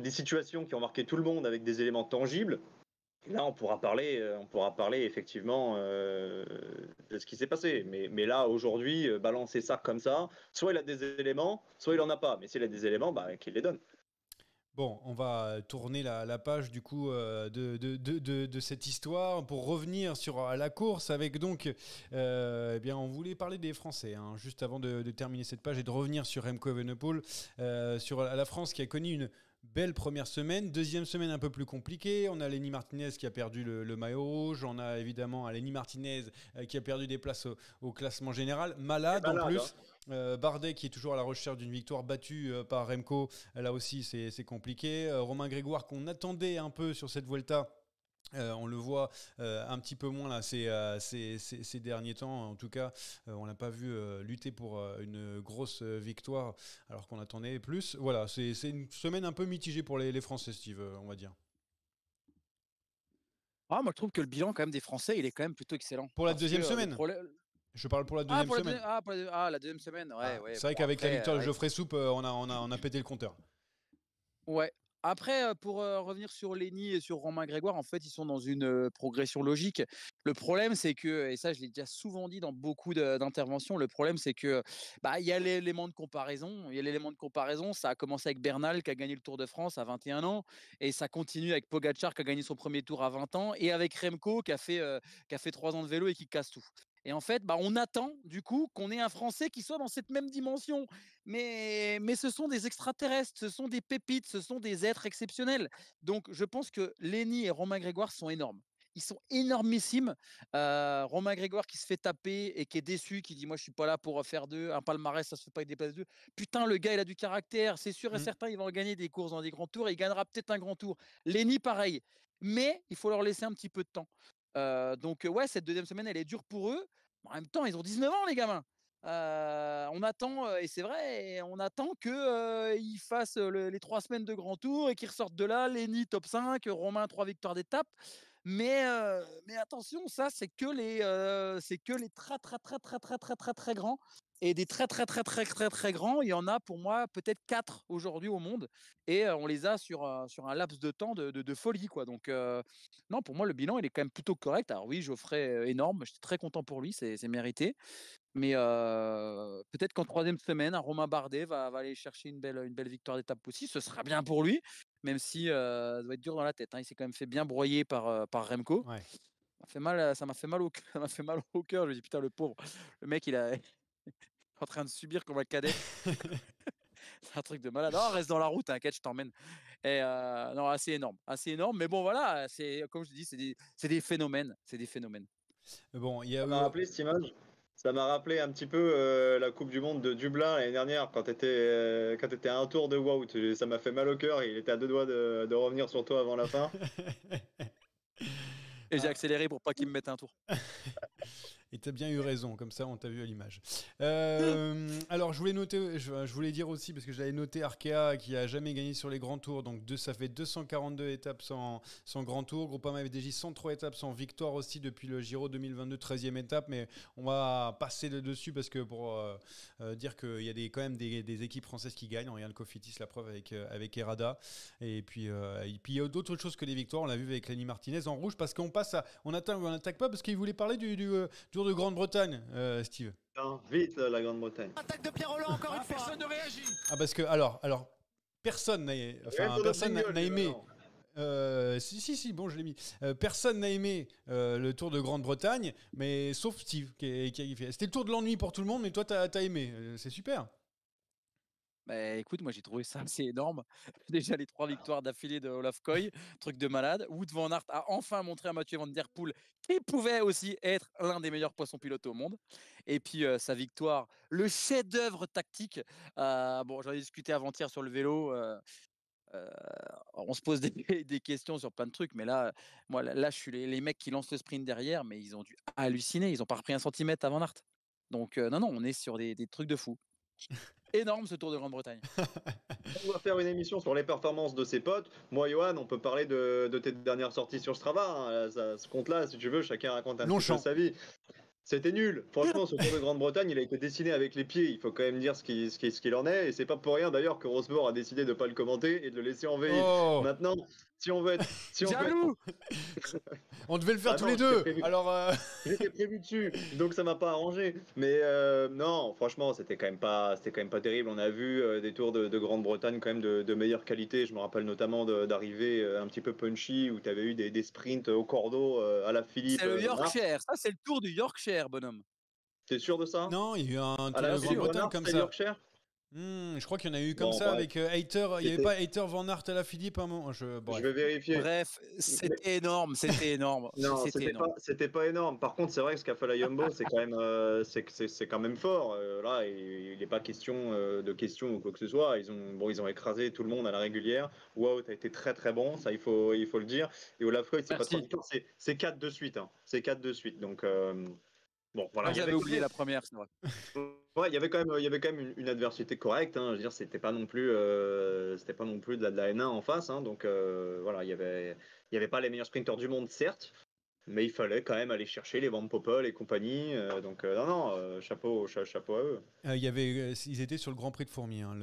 situations qui ont marqué tout le monde avec des éléments tangibles. Et là, on pourra parler effectivement de ce qui s'est passé. Mais là, aujourd'hui, balancer ça comme ça, soit il a des éléments, soit il en a pas. Mais s'il a des éléments, bah, qu'il les donne. Bon, on va tourner la page du coup de cette histoire pour revenir sur la course avec donc, eh bien, on voulait parler des Français hein, juste avant de terminer cette page et de revenir sur Remco Evenepoel, sur la France qui a connu une belle première semaine, deuxième semaine un peu plus compliquée. On a Lenny Martinez qui a perdu le maillot rouge, on a évidemment Lenny Martinez qui a perdu des places au classement général, malade en plus. Bardet qui est toujours à la recherche d'une victoire battue par Remco, là aussi c'est compliqué. Romain Grégoire qu'on attendait un peu sur cette Vuelta. On le voit un petit peu moins là, ces derniers temps. En tout cas, on l'a pas vu lutter pour une grosse victoire alors qu'on attendait plus. Voilà, c'est une semaine un peu mitigée pour les Français, Steve, on va dire. Moi, je trouve que le bilan quand même des Français, il est quand même plutôt excellent. Pour la deuxième semaine Je parle pour la deuxième semaine. La deuxième semaine, ouais. C'est vrai qu'avec la victoire de Geoffrey Soupe, on a pété le compteur. Ouais. Après, pour revenir sur Lenny et sur Romain Grégoire, en fait, ils sont dans une progression logique. Le problème, c'est que, et ça, je l'ai déjà souvent dit dans beaucoup d'interventions, le problème, c'est que il y a l'élément de comparaison. Il y a l'élément de comparaison. Ça a commencé avec Bernal qui a gagné le Tour de France à 21 ans, et ça continue avec Pogacar qui a gagné son premier Tour à 20 ans, et avec Remco qui a fait 3 ans de vélo et qui casse tout. Et en fait, on attend du coup qu'on ait un Français qui soit dans cette même dimension. Mais ce sont des extraterrestres, ce sont des pépites, ce sont des êtres exceptionnels. Donc, je pense que Lenny et Romain Grégoire sont énormes. Ils sont énormissimes. Romain Grégoire qui se fait taper et qui est déçu, qui dit « Moi, je ne suis pas là pour faire un palmarès, ça ne se fait pas avec des places 2. » Putain, le gars, il a du caractère. C'est sûr et certain, il va gagner des courses dans des grands tours et il gagnera peut-être un grand tour. Lenny, pareil. Mais il faut leur laisser un petit peu de temps. Donc, ouais, cette deuxième semaine, elle est dure pour eux. En même temps, ils ont 19 ans, les gamins. On attend, et c'est vrai, on attend qu'ils fassent les 3 semaines de grand tour et qu'ils ressortent de là, Lenny top 5, Romain 3 victoires d'étape. Mais attention, ça c'est que les très très très très très très très très grands. Et des très grands, il y en a pour moi peut-être 4 aujourd'hui au monde. Et on les a sur un laps de temps de folie, quoi. Donc, non, pour moi, le bilan, il est quand même plutôt correct. Alors oui, Geoffrey, énorme. J'étais très content pour lui, c'est mérité. Mais peut-être qu'en troisième semaine, un Romain Bardet va aller chercher une belle victoire d'étape aussi. Ce sera bien pour lui, même si ça doit être dur dans la tête, hein. Il s'est quand même fait bien broyer par Remco. Ouais. Ça m'a fait mal au ça m'a fait mal au cœur. Je me dis: «Putain, le pauvre, le mec, il est en train de subir comme un cadet». C'est un truc de malade. «Non, reste dans la route, t'inquiète, je t'emmène». Et non, assez énorme. Mais bon, voilà, c'est comme je te dis, c'est des phénomènes, c'est des phénomènes. Bon, il y a Ça m'a rappelé cette image. Ça m'a rappelé un petit peu la Coupe du Monde de Dublin l'année dernière quand t'étais à un tour de Wout. Ça m'a fait mal au cœur. Il était à 2 doigts de revenir sur toi avant la fin. Et j'ai accéléré pour pas qu'il me mette un tour. Et tu as bien eu raison, comme ça on t'a vu à l'image. Alors je voulais dire aussi, parce que j'avais noté Arkea qui a jamais gagné sur les grands tours, donc ça fait 242 étapes sans grand tour. Groupama FDJ 103 étapes sans victoire aussi depuis le Giro 2022, 13e étape, mais on va passer dessus parce que pour dire qu'il y a quand même des équipes françaises qui gagnent. On regarde Cofidis, la preuve avec Errada. Et puis il y a d'autres choses que les victoires, on l'a vu avec Lenny Martinez en rouge, parce qu'on passe on attaque pas parce qu'il voulait parler du Tour de Grande-Bretagne, Steve. Non, vite la Grande-Bretagne. Attaque de Pierre Rolland encore une fois. Personne ne réagit. Ah, parce que alors personne n'a aimé. Si, bon, je l'ai mis. Personne n'a aimé le Tour de Grande-Bretagne, mais sauf Steve qui a fait. C'était le Tour de l'ennui pour tout le monde, mais toi t'as aimé. C'est super. Bah, écoute, moi j'ai trouvé ça assez énorme. Déjà les 3 victoires d'affilée de Olaf Koy, truc de malade. Wout van Aert a enfin montré à Mathieu Van Der Poel qu'il pouvait aussi être l'un des meilleurs poissons pilotes au monde. Et puis sa victoire, le chef-d'œuvre tactique. Bon, j'en ai discuté avant-hier sur le vélo. On se pose des questions sur plein de trucs, mais là, moi, là je suis les mecs qui lancent le sprint derrière, mais ils ont dû halluciner. Ils n'ont pas repris un centimètre à Van Aert. Donc non, on est sur des trucs de fou. Énorme ce Tour de Grande-Bretagne. On va faire une émission sur les performances de ses potes. Moi, Johan, on peut parler de tes dernières sorties sur Strava. Hein. Ce compte-là, si tu veux, chacun raconte un petit peu sa vie. C'était nul. Franchement, ce Tour de Grande-Bretagne, il a été dessiné avec les pieds. Il faut quand même dire ce qu'il en est. Et c'est pas pour rien d'ailleurs que Rosberg a décidé de ne pas le commenter et de le laisser en veille. Oh. Maintenant, si on veut être. Jaloux. On devait le faire tous les deux. Alors. J'étais prévu dessus, donc ça m'a pas arrangé. Mais non, franchement, c'était quand même pas terrible. On a vu des tours de Grande-Bretagne quand même de meilleure qualité. Je me rappelle notamment d'arriver un petit peu punchy où tu avais eu des sprints au cordeau à la Philippe. C'est le Yorkshire. Ça, c'est le Tour du Yorkshire, bonhomme. T'es sûr de ça? Non, il y a eu un Tour de Grande-Bretagne comme ça. Yorkshire. Je crois qu'il y en a eu comme ça avec Hayter. Il n'y avait pas Hayter Van Aert à la Philippe à un moment. Je vais vérifier. Bref, c'était énorme. Non, c'était pas énorme. Par contre, c'est vrai que ce qu'a fait la Jumbo, c'est quand même fort. Là, il n'est pas question de questions ou quoi que ce soit. Ils ont écrasé tout le monde à la régulière. Wout a été très très bon, ça il faut le dire. Et Olaf Koy, c'est pas 3 victoires, c'est 4 de suite. Hein. C'est 4 de suite. Donc bon, voilà. J'avais oublié la première, c'est vrai. Ouais, il y avait quand même une adversité correcte. Hein. Je veux dire, c'était pas non plus de la N1 en face. Hein. Donc voilà, il y avait pas les meilleurs sprinteurs du monde, certes, mais il fallait quand même aller chercher les Van Poppel et compagnie. Donc chapeau à eux. Ils étaient sur le Grand Prix de Fourmies, hein,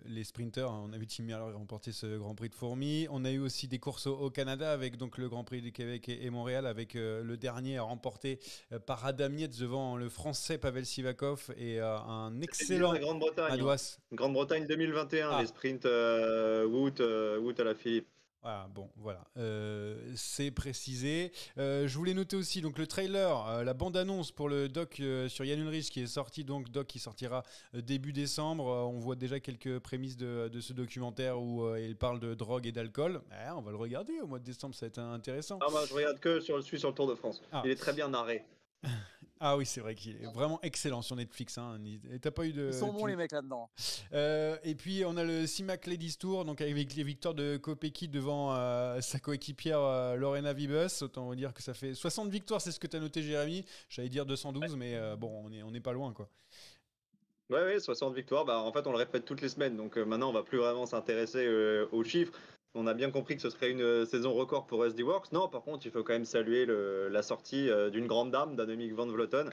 les sprinters. Hein. On a vu Tim Merlier remporter ce Grand Prix de Fourmies. On a eu aussi des courses au Canada avec donc le Grand Prix du Québec et Montréal, avec le dernier remporté par Adam Yates devant le Français Pavel Sivakov et un excellent Madouas. Grande-Bretagne 2021, les sprints Wout à la Philippe. Ah, bon, voilà, c'est précisé. Je voulais noter aussi donc le trailer, la bande-annonce pour le doc sur Jan Ullrich qui est sorti, donc doc qui sortira début décembre. On voit déjà quelques prémices de ce documentaire où il parle de drogue et d'alcool. On va le regarder au mois de décembre, ça va être intéressant. Ah, je regarde que sur le Tour de France. Il est très bien narré. Ah oui, c'est vrai qu'il est vraiment excellent sur Netflix. Hein. T'as pas eu de... Ils sont bons les mecs là-dedans. Et puis on a le CIMAC Ladies Tour, donc avec les victoires de Kopecky devant sa coéquipière Lorena Wiebes. Autant vous dire que ça fait 60 victoires, c'est ce que tu as noté, Jérémy. J'allais dire 212, mais bon, on est pas loin, quoi. Ouais, 60 victoires. En fait, on le répète toutes les semaines, donc maintenant on va plus vraiment s'intéresser aux chiffres. On a bien compris que ce serait une saison record pour SD Works. Non, par contre, il faut quand même saluer la sortie d'une grande dame, d'Annemiek van Vleuten,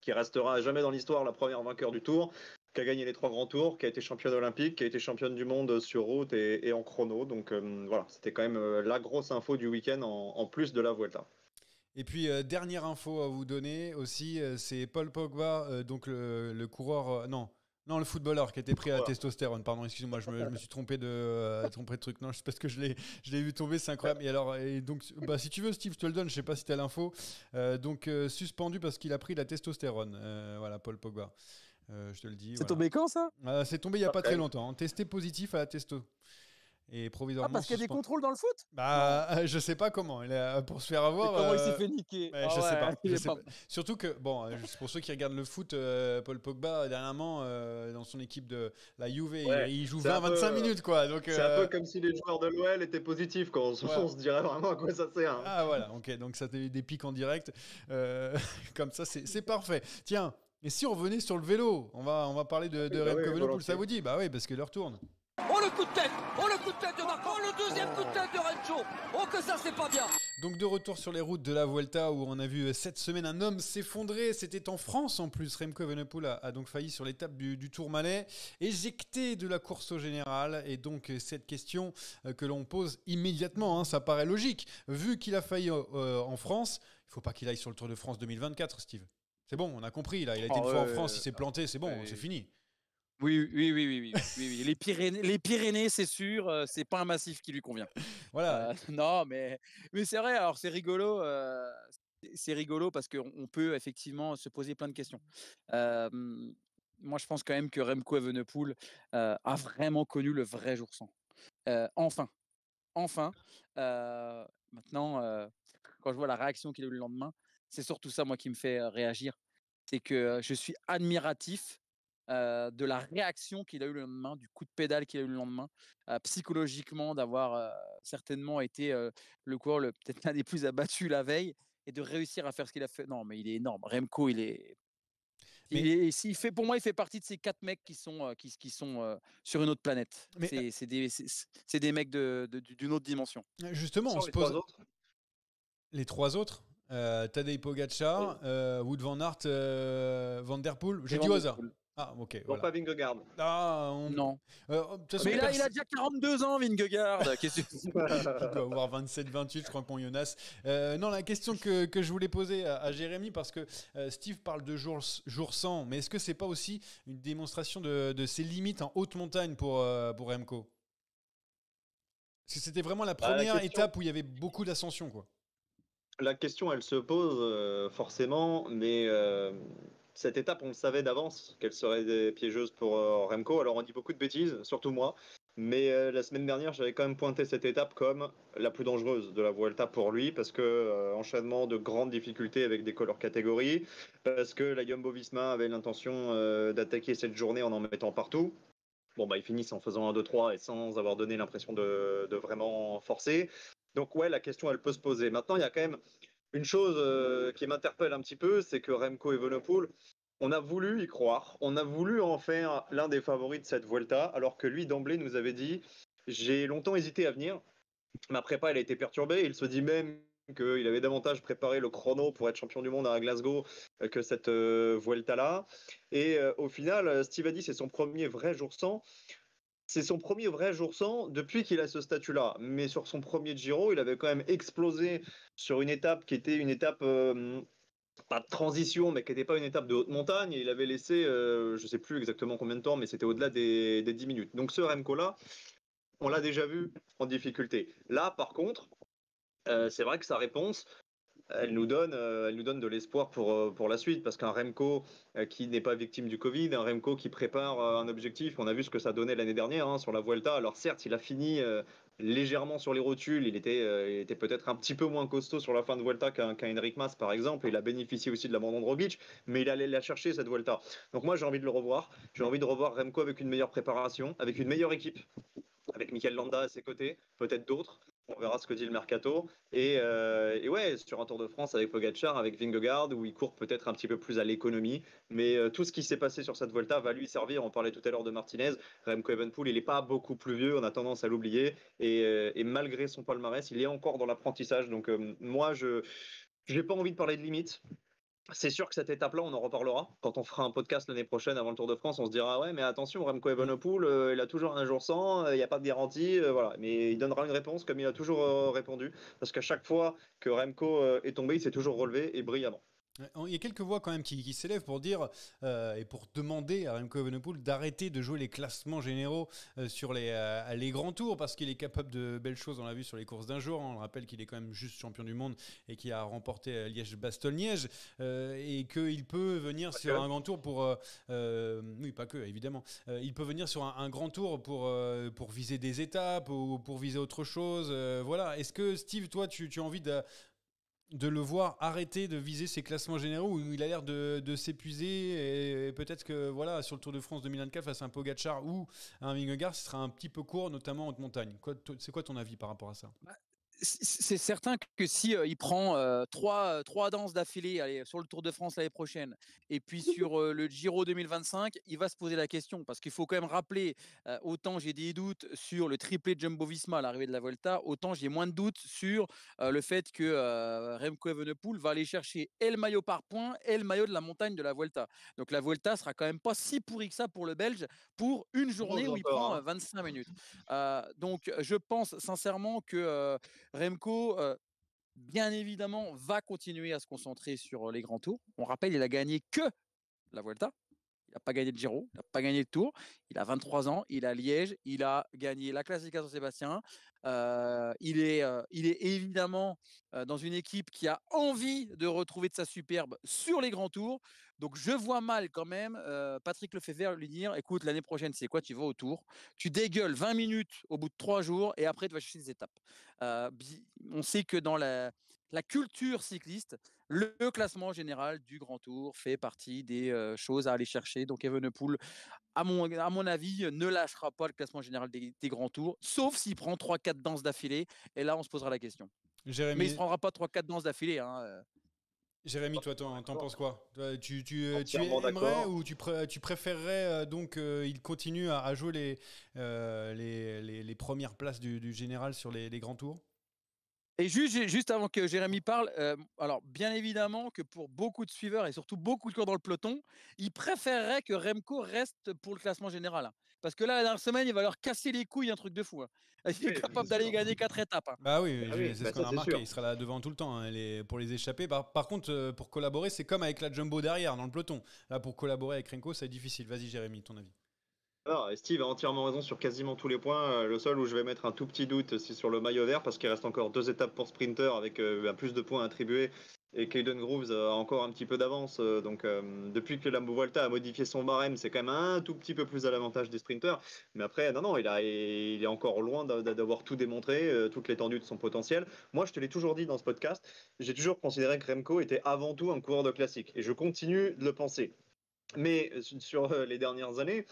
qui restera à jamais dans l'histoire la première vainqueur du Tour, qui a gagné les 3 grands tours, qui a été championne olympique, qui a été championne du monde sur route et en chrono. Donc voilà, c'était quand même la grosse info du week-end en plus de la Vuelta. Et puis, dernière info à vous donner aussi, c'est Paul Pogba, donc le coureur. Non, le footballeur qui a été pris à la testostérone. Pardon, excusez-moi, je me suis trompé de truc. Non, c'est parce que je l'ai vu tomber, c'est incroyable. Et donc, si tu veux, Steve, je te le donne. Je sais pas si tu as l'info. Suspendu parce qu'il a pris la testostérone. Voilà, Paul Pogba. Je te le dis. C'est voilà. tombé quand ça? C'est tombé il y a pas très longtemps. Hein. Testé positif à la testo. Et provisoirement. Ah, parce qu'il y a des contrôles dans le foot? Je sais pas comment. Pour se faire avoir. Comment il s'est fait niquer? Je sais pas. Surtout que, pour ceux qui regardent le foot, Paul Pogba, dernièrement, dans son équipe de la Juve, il joue 20-25 minutes, quoi. Donc, c'est un peu comme si les joueurs de l'OL étaient positifs, quand on se dirait vraiment à quoi ça sert. Hein. Ah, voilà, ok. Donc, ça fait des pics en direct. Comme ça, c'est parfait. Tiens, et si on revenait sur le vélo, on va parler de Remco Evenepoel, ça vous dit? Bah oui, parce que l'heure tourne. Oh le coup de tête! Oh le coup de tête de Marco! Oh le deuxième coup de tête de Rencho! Oh que ça c'est pas bien! Donc de retour sur les routes de la Vuelta où on a vu cette semaine un homme s'effondrer, c'était en France en plus. Remco Evenepoel a donc failli sur l'étape du Tourmalet, éjecté de la course au général. Et donc cette question que l'on pose immédiatement, hein, ça paraît logique. Vu qu'il a failli en France, il ne faut pas qu'il aille sur le Tour de France 2024, Steve. C'est bon, on a compris, là. Il a été une fois en France, il s'est planté, c'est bon, c'est fini. Oui. Les Pyrénées, c'est sûr, c'est pas un massif qui lui convient. Voilà. Non, mais c'est vrai. Alors c'est rigolo. C'est rigolo parce qu'on peut effectivement se poser plein de questions. Moi, je pense quand même que Remco Evenepoel a vraiment connu le vrai jour sans. Enfin. Maintenant, quand je vois la réaction qu'il a eu le lendemain, c'est surtout ça, moi, qui me fait réagir. C'est que je suis admiratif de la réaction qu'il a eu le lendemain, du coup de pédale qu'il a eu le lendemain, psychologiquement, d'avoir certainement été le coureur peut-être l'un des plus abattus la veille et de réussir à faire ce qu'il a fait. Non, mais il est énorme. Remco, pour moi, il fait partie de ces 4 mecs qui sont sur une autre planète. C'est des mecs d'une autre dimension. Justement, on se pose. Les 3 autres Tadej Pogacar, Wout van Aert, Van der Poel. J'ai dit au hasard. Ah, ok. Non, voilà. Pas Vingegaard. Non. Mais là, il a déjà 42 ans, Vingegaard. Il doit avoir 27-28, je crois, pour Jonas. Non, la question que je voulais poser à Jérémy, parce que Steve parle de jour sans, mais est-ce que c'est pas aussi une démonstration de ses limites en haute montagne pour Remco? Parce que c'était vraiment la première étape où il y avait beaucoup d'ascension, quoi. La question, elle se pose forcément, mais cette étape, on le savait d'avance qu'elle serait piégeuse pour Remco. Alors, on dit beaucoup de bêtises, surtout moi. Mais la semaine dernière, j'avais quand même pointé cette étape comme la plus dangereuse de la Vuelta pour lui, parce que enchaînement de grandes difficultés avec des couleurs catégories, parce que la Jumbo-Visma avait l'intention d'attaquer cette journée en mettant partout. Bon, ils finissent en faisant 1, 2, 3 et sans avoir donné l'impression de vraiment forcer. Donc ouais, la question, elle peut se poser. Maintenant, il y a quand même une chose qui m'interpelle un petit peu, c'est que Remco Evenepoel, on a voulu y croire, on a voulu en faire l'un des favoris de cette Vuelta, alors que lui, d'emblée, nous avait dit « J'ai longtemps hésité à venir, ma prépa, elle a été perturbée, il se dit même qu'il avait davantage préparé le chrono pour être champion du monde à Glasgow que cette Vuelta-là. Et au final, Steve a dit c'est son premier vrai jour sans. C'est son premier vrai jour sans depuis qu'il a ce statut-là. Mais sur son premier Giro, il avait quand même explosé sur une étape qui était une étape, pas de transition, mais qui n'était pas une étape de haute montagne. Et il avait laissé, je ne sais plus exactement combien de temps, mais c'était au-delà des 10 minutes. Donc ce Remco-là, on l'a déjà vu en difficulté. Là, par contre, c'est vrai que sa réponse, elle nous donne de l'espoir pour la suite, parce qu'un Remco qui n'est pas victime du Covid, un Remco qui prépare un objectif, on a vu ce que ça donnait l'année dernière sur la Vuelta. Alors certes, il a fini légèrement sur les rotules, il était peut-être un petit peu moins costaud sur la fin de Vuelta qu'un Enric Mas par exemple, il a bénéficié aussi de l'abandon de Roglic, mais il allait la chercher cette Vuelta. Donc moi j'ai envie de le revoir, j'ai envie de revoir Remco avec une meilleure préparation, avec une meilleure équipe, avec Mikel Landa à ses côtés, peut-être d'autres. On verra ce que dit le mercato. Et ouais, sur un Tour de France avec Pogacar, avec Vingegaard, où il court peut-être un petit peu plus à l'économie. Mais tout ce qui s'est passé sur cette Vuelta va lui servir. On parlait tout à l'heure de Martinez. Remco Evenepoel, il n'est pas beaucoup plus vieux. On a tendance à l'oublier. Et malgré son palmarès, il est encore dans l'apprentissage. Donc moi, je n'ai pas envie de parler de limite. C'est sûr que cette étape-là, on en reparlera. Quand on fera un podcast l'année prochaine avant le Tour de France, on se dira ouais, mais attention, Remco Evenepoel, il a toujours un jour sans, il n'y a pas de garantie, voilà. Mais il donnera une réponse comme il a toujours répondu, parce qu'à chaque fois que Remco est tombé, il s'est toujours relevé et brillamment. Il y a quelques voix quand même qui s'élèvent pour dire et pour demander à Remco Evenepoel d'arrêter de jouer les classements généraux sur les grands tours parce qu'il est capable de belles choses, on l'a vu sur les courses d'un jour, on le rappelle qu'il est quand même juste champion du monde et qu'il a remporté Liège-Bastogne-Liège et qu'il peut venir sur un grand tour pour... oui, pas que, évidemment. Il peut venir sur un grand tour pour viser des étapes ou pour viser autre chose. Voilà. Est-ce que Steve, toi, tu as envie de le voir arrêter de viser ses classements généraux où il a l'air de s'épuiser et peut-être que voilà sur le Tour de France 2024 face à un Pogacar ou un Vingegaard ce sera un petit peu court notamment en haute montagne. C'est quoi ton avis par rapport à ça? C'est certain que si il prend trois danses d'affilée sur le Tour de France l'année prochaine et puis sur le Giro 2025, il va se poser la question parce qu'il faut quand même rappeler, autant j'ai des doutes sur le triplé de Jumbo-Visma à l'arrivée de la Volta, autant j'ai moins de doutes sur le fait que Remco Evenepoel va aller chercher et le maillot par points et le maillot de la montagne de la Volta. Donc la Volta sera quand même pas si pourrie que ça pour le Belge pour une journée où il prend 25 minutes. Donc je pense sincèrement que Remco, bien évidemment, va continuer à se concentrer sur les grands tours. On rappelle, il a gagné que la Vuelta. Il n'a pas gagné le Giro, il n'a pas gagné le Tour. Il a 23 ans, il a Liège, il a gagné la Classica San-Sébastien. Il est évidemment dans une équipe qui a envie de retrouver de sa superbe sur les grands tours. Donc je vois mal quand même Patrick Lefebvre lui dire écoute, l'année prochaine, c'est quoi? Tu vas au Tour, tu dégueules 20 minutes au bout de 3 jours et après tu vas chercher des étapes. On sait que dans la culture cycliste, le classement général du Grand Tour fait partie des choses à aller chercher. Donc Evenepoel, à mon avis, ne lâchera pas le classement général des Grands Tours, sauf s'il prend 3-4 danses d'affilée. Et là, on se posera la question. Jérémy, mais il ne se prendra pas 3-4 danses d'affilée. Jérémy, toi, t'en penses quoi? Tu Entièrement aimerais d'accord. ou tu préférerais donc il continue à jouer les premières places du général sur les grands tours? Et juste avant que Jérémy parle, alors bien évidemment que pour beaucoup de suiveurs et surtout beaucoup de coureurs dans le peloton, ils préféreraient que Remco reste pour le classement général. Parce que là, la dernière semaine, il va leur casser les couilles un truc de fou. Il est Oui, capable c'est d'aller sûr. gagner 4 étapes. Bah oui, Bah oui, c'est ce bah qu'on ça a c'est remarqué. sûr. Il sera là devant tout le temps pour les échapper. Par contre, pour collaborer, c'est comme avec la Jumbo derrière, dans le peloton. Là, pour collaborer avec Renko, c'est difficile. Vas-y, Jérémy, ton avis. Alors, et Steve a entièrement raison sur quasiment tous les points. Le seul où je vais mettre un tout petit doute, c'est sur le maillot vert, parce qu'il reste encore 2 étapes pour sprinter avec plus de points attribués. Et Caden Groves a encore un petit peu d'avance. Donc, depuis que la Vuelta a modifié son barème, c'est quand même un tout petit peu plus à l'avantage des sprinters. Mais après, non, il est encore loin d'avoir tout démontré, toute l'étendue de son potentiel. Moi, je te l'ai toujours dit dans ce podcast, j'ai toujours considéré que Remco était avant tout un coureur de classique. Et je continue de le penser. Mais sur les dernières années,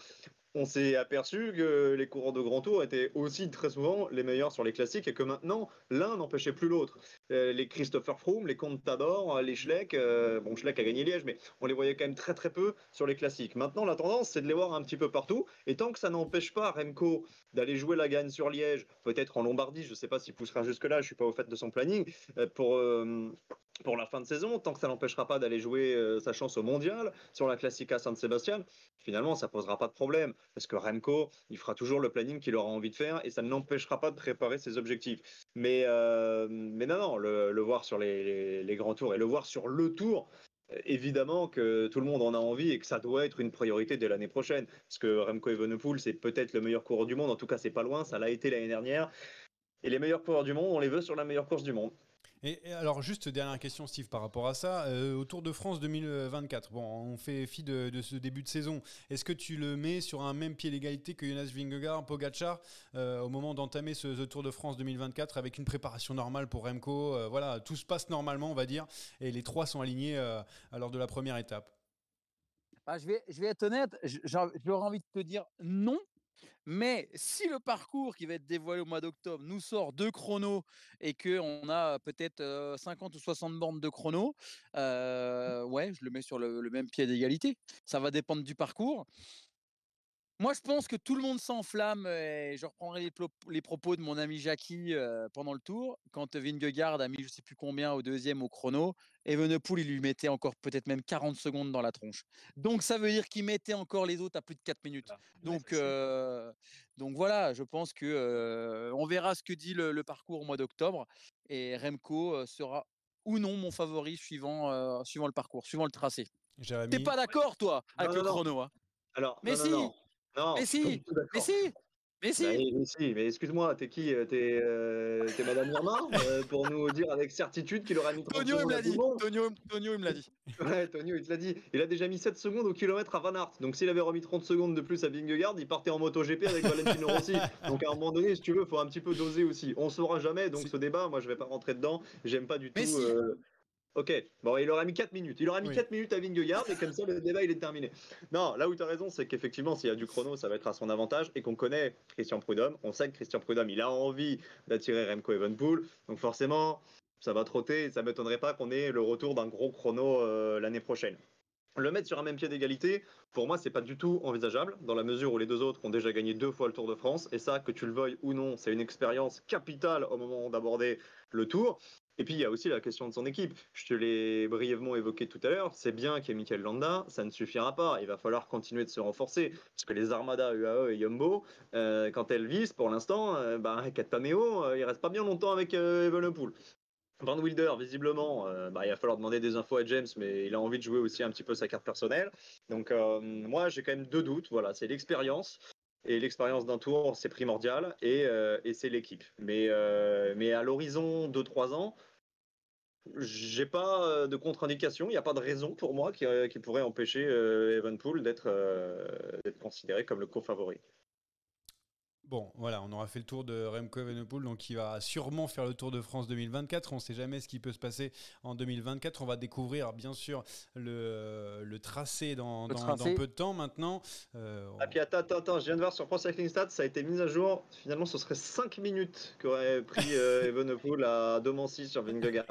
on s'est aperçu que les coureurs de grand tour étaient aussi très souvent les meilleurs sur les classiques et que maintenant, l'un n'empêchait plus l'autre. Les Christopher Froome, les Contador, les Schleck, bon, Schleck a gagné Liège, mais on les voyait quand même très très peu sur les classiques. Maintenant, la tendance, c'est de les voir un petit peu partout. Et tant que ça n'empêche pas Remco d'aller jouer la gagne sur Liège, peut-être en Lombardie, je ne sais pas s'il poussera jusque-là, je ne suis pas au fait de son planning, pour la fin de saison, tant que ça n'empêchera pas d'aller jouer sa chance au mondial sur la Classica San Sebastian, finalement, ça posera pas de problème. Parce que Remco, il fera toujours le planning qu'il aura envie de faire et ça ne l'empêchera pas de préparer ses objectifs. Mais non, le voir sur les grands tours et le voir sur le tour, évidemment que tout le monde en a envie et que ça doit être une priorité dès l'année prochaine. Parce que Remco Evenepoel, c'est peut-être le meilleur coureur du monde. En tout cas, c'est pas loin. Ça l'a été l'année dernière. Et les meilleurs coureurs du monde, on les veut sur la meilleure course du monde. Et alors, juste dernière question, Steve, par rapport à ça. Au Tour de France 2024, bon, on fait fi de ce début de saison. Est-ce que tu le mets sur un même pied d'égalité que Jonas Vingegaard, Pogacar, au moment d'entamer ce Tour de France 2024 avec une préparation normale pour Remco? Voilà, tout se passe normalement, on va dire, et les trois sont alignés lors de la première étape. Je vais être honnête, j'aurais envie de te dire non. Mais si le parcours qui va être dévoilé au mois d'octobre nous sort 2 chronos et qu'on a peut-être 50 ou 60 bornes de chrono, ouais, je le mets sur le même pied d'égalité. Ça va dépendre du parcours. Moi, je pense que tout le monde s'enflamme et je reprendrai les propos de mon ami Jackie pendant le tour. Quand Vingegaard a mis je ne sais plus combien au deuxième au chrono, Evenepoel, il lui mettait encore peut-être même 40 secondes dans la tronche. Donc, ça veut dire qu'il mettait encore les autres à plus de 4 minutes. Donc, voilà, je pense que on verra ce que dit le parcours au mois d'octobre. Et Remco sera ou non mon favori suivant le parcours, suivant le tracé. T'es Jérémy. pas d'accord, toi, avec le chrono, hein? Alors, Mais non, si, non, non. Non, mais je suis pas si, du tout d'accord. mais si, mais si. Mais si, mais excuse-moi, t'es qui? T'es Madame Irma pour nous dire avec certitude qu'il aurait mis 30 Tonio, il me secondes l'a à tout le dit. monde? Tonio, il me l'a dit. Ouais, Tonio, il te l'a dit. Il a déjà mis 7 secondes au kilomètre à Van Aert. Donc s'il avait remis 30 secondes de plus à Vingegaard, il partait en MotoGP avec Valentino Rossi. Donc à un moment donné, si tu veux, il faut un petit peu doser aussi. On saura jamais, donc ce débat, moi je vais pas rentrer dedans. J'aime pas du Mais tout. si. Ok, bon, il aurait mis 4 minutes. Il aurait mis Oui. 4 minutes à Vingegaard et comme ça, le débat, il est terminé. Non, là où tu as raison, c'est qu'effectivement, s'il y a du chrono, ça va être à son avantage et qu'on connaît Christian Prudhomme. On sait que Christian Prudhomme, il a envie d'attirer Remco Evenepoel. Donc forcément, ça va trotter et ça ne m'étonnerait pas qu'on ait le retour d'un gros chrono l'année prochaine. Le mettre sur un même pied d'égalité, pour moi, c'est pas du tout envisageable, dans la mesure où les deux autres ont déjà gagné 2 fois le Tour de France. Et ça, que tu le veuilles ou non, c'est une expérience capitale au moment d'aborder le Tour. Et puis, il y a aussi la question de son équipe. Je te l'ai brièvement évoqué tout à l'heure. C'est bien qu'il y ait Mikel Landa, ça ne suffira pas. Il va falloir continuer de se renforcer. Parce que les armadas UAE et Jumbo, quand elles visent, pour l'instant, Cataneo, il reste pas bien longtemps avec Evenepoel. Van Wilder, visiblement, il va falloir demander des infos à James, mais il a envie de jouer aussi un petit peu sa carte personnelle. Donc, moi, j'ai quand même 2 doutes. Voilà, c'est l'expérience. Et l'expérience d'un tour, c'est primordial. Et c'est l'équipe. Mais à l'horizon 2-3 ans, j'ai pas de contre-indication. Il n'y a pas de raison pour moi qui pourrait empêcher Evenepoel d'être considéré comme le co-favori. Bon, voilà, on aura fait le tour de Remco Evenepoel, donc il va sûrement faire le Tour de France 2024. On ne sait jamais ce qui peut se passer en 2024. On va découvrir, bien sûr, le tracé dans peu de temps maintenant. Ah, puis attends, je viens de voir sur Pro Cycling Stats, ça a été mis à jour. Finalement, ce serait 5 minutes qu'aurait pris Evenepoel à Domancy sur Vingegaard.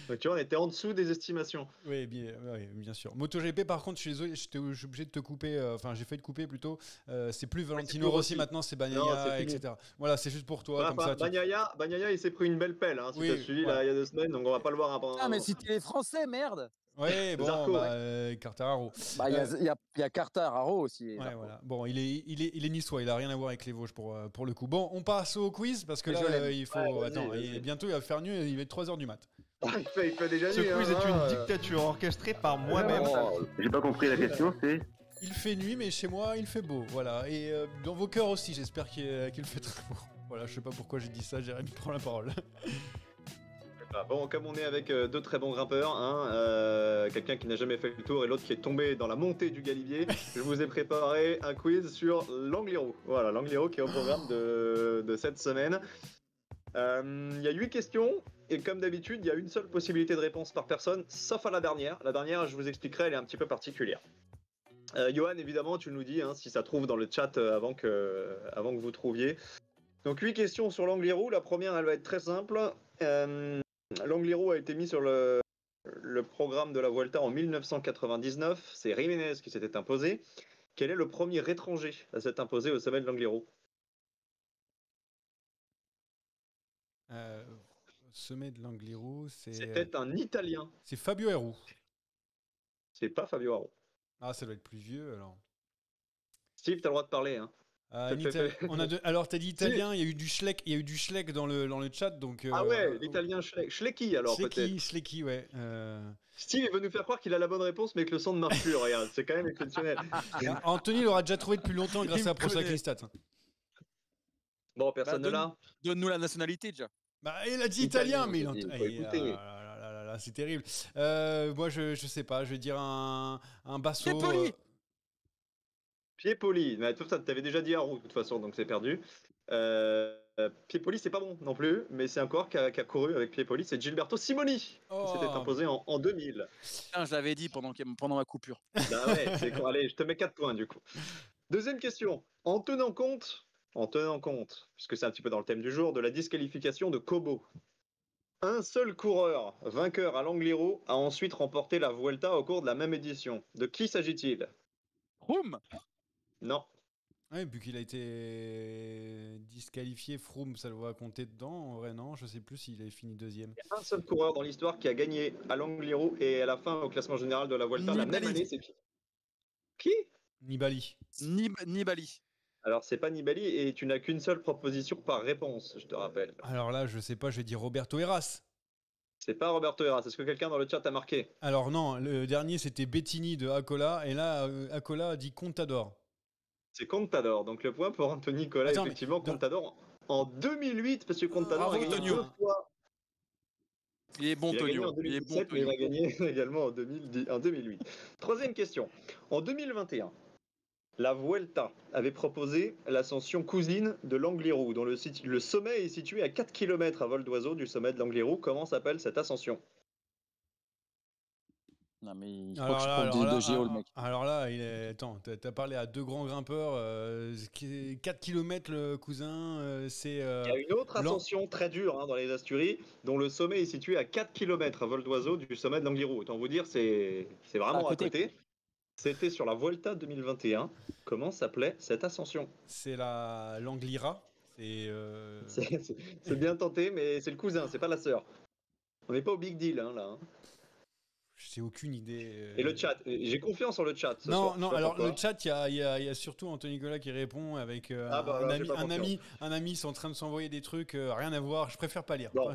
Donc tu vois, on était en dessous des estimations. Oui, bien sûr. MotoGP, par contre, je suis désolé, je suis obligé de te couper. Enfin, j'ai failli te couper plutôt. C'est plus Valentino Rossi maintenant, c'est Bagnaia, etc. Voilà, c'est juste pour toi. Comme ça, Bagnaia, il s'est pris une belle pelle, si tu as suivi là, il y a 2 semaines, donc on va pas le voir après. Ah, mais c'était les Français, merde. Ouais, bon, Zarco, Quartararo. Il y a Quartararo aussi. Ouais, voilà. Bon, il est niçois, il a rien à voir avec les Vosges pour le coup. Bon, on passe au quiz parce que là, il faut. Vas-y. Bientôt, il va faire nuit, il va être 3h du mat. Il fait déjà Ce nuit. quiz est une dictature orchestrée par moi-même. J'ai pas compris la question, c'est. Il fait nuit, mais chez moi, il fait beau. Voilà. Et dans vos cœurs aussi, j'espère qu'il fait très beau. Voilà, je sais pas pourquoi j'ai dit ça, Jérémy prend la parole. Bon, comme on est avec 2 très bons grimpeurs, quelqu'un qui n'a jamais fait le tour et l'autre qui est tombé dans la montée du Galibier, je vous ai préparé un quiz sur l'Angliru. Voilà, l'Angliru qui est au programme de cette semaine. Il y a 8 questions et comme d'habitude, il y a une seule possibilité de réponse par personne, sauf à la dernière. La dernière, je vous expliquerai, elle est un petit peu particulière. Johan, évidemment, tu nous dis si ça trouve dans le chat avant que vous trouviez. Donc 8 questions sur l'Angliru. La première, elle va être très simple. L'Angliru a été mis sur le programme de la Vuelta en 1999. C'est Jiménez qui s'était imposé. Quel est le premier étranger à s'être imposé au sommet de l'Angliru? Sommet de l'Angliru, c'était un Italien. C'est Fabio Aru. C'est pas Fabio Aru. Ah, ça doit être plus vieux alors. Steve, t'as le droit de parler. Alors, t'as dit italien, il y a eu du Schleck dans le chat. Donc, ah ouais, l'italien Schlecki alors peut-être. Schlecki, ouais. Steve, il veut nous faire croire qu'il a la bonne réponse, mais que le son ne marche plus. Regarde, c'est quand même exceptionnel. Anthony l'aura déjà trouvé depuis longtemps grâce à Pro Cycling Stats. Bon, personne ne l'a. Donne-nous la nationalité déjà. Bah, il a dit italien, mais c'est terrible. Moi, je sais pas, je vais dire un Basso. Piepoli. Mais tout ça, t'avais déjà dit Aru de toute façon, donc c'est perdu. Piepoli, c'est pas bon non plus, mais c'est un coureur qui a couru avec Piepoli, c'est Gilberto Simoni qui s'était imposé en 2000. Putain, je l'avais dit pendant ma coupure. Bah ouais, c'est quoi. Allez, je te mets 4 points du coup. Deuxième question. En tenant compte, puisque c'est un petit peu dans le thème du jour, de la disqualification de Kobo, un seul coureur vainqueur à l'Angliru a ensuite remporté la Vuelta au cours de la même édition. De qui s'agit-il? Froome. Non. Ouais, vu qu'il a été disqualifié, Froome, ça doit compter dedans. En vrai, non, je sais plus s'il avait fini deuxième. Il y a un seul coureur dans l'histoire qui a gagné à l'Angliru et à la fin au classement général de la Vuelta la même Nibali. année, c'est qui? Qui? Nibali. Nibali. Alors, c'est pas Nibali et tu n'as qu'une seule proposition par réponse, je te rappelle. Alors là, je sais pas, je vais dire Roberto Heras. C'est pas Roberto Heras. Est-ce que quelqu'un dans le chat a marqué? Alors non, le dernier c'était Bettini de Acola, et là, Acola a dit Contador. C'est Contador. Donc le point pour Anthony Nicolas, Attends, effectivement, mais- Contador en 2008, parce que Contador Bravo, a gagné Tonio. 2 fois. Il est bon, Il a gagné en Tonio. Il est bon, 2017, mais il Tonio. a gagné également en 2008. Troisième question. En 2021, la Vuelta avait proposé l'ascension cousine de l'Angliru, dont le sommet est situé à 4 km à vol d'oiseau du sommet de l'Angliru. Comment s'appelle cette ascension? Non, mais il faut Alors que je là, prenne alors de là, géo, le mec. alors là, attends, t'as parlé à deux grands grimpeurs, 4 km le cousin, c'est... Il y a une autre ascension très dure dans les Asturies, dont le sommet est situé à 4 km à vol d'oiseau du sommet de l'Angliru. Autant vous dire, c'est vraiment à côté. C'était sur la Vuelta 2021. Comment s'appelait cette ascension? C'est l'Anglira. C'est bien tenté, mais c'est le cousin, c'est pas la sœur. On n'est pas au big deal là. Hein. J'ai aucune idée. Et le chat, j'ai confiance en le chat. Ce Non, soir, non. je sais pas Alors pourquoi. le chat, il y a surtout Anthony Nicolas qui répond avec un ami sont en train de s'envoyer des trucs, rien à voir. Je préfère pas lire. Bon,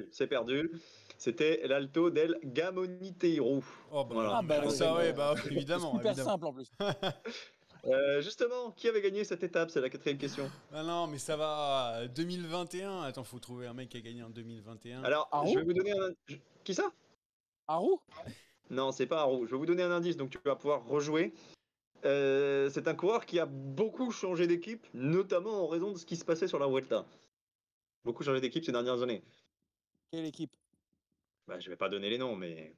c'est perdu. C'était l'Alto del Gamoniteiro. Oh, bah, Voilà. Ah, bah, ça, oui, ouais, bah, évidemment. Super évidemment. simple en plus. Justement, qui avait gagné cette étape? C'est la 4e question. Ah non, mais ça va. 2021. Attends, faut trouver un mec qui a gagné en 2021. Alors, je vais vous donner un. Qui ça? Haru? Non, c'est pas Haru. Je vais vous donner un indice, donc tu vas pouvoir rejouer. C'est un coureur qui a beaucoup changé d'équipe, notamment en raison de ce qui se passait sur la Vuelta. Beaucoup changé d'équipe ces dernières années. Quelle équipe? Bah, je vais pas donner les noms, mais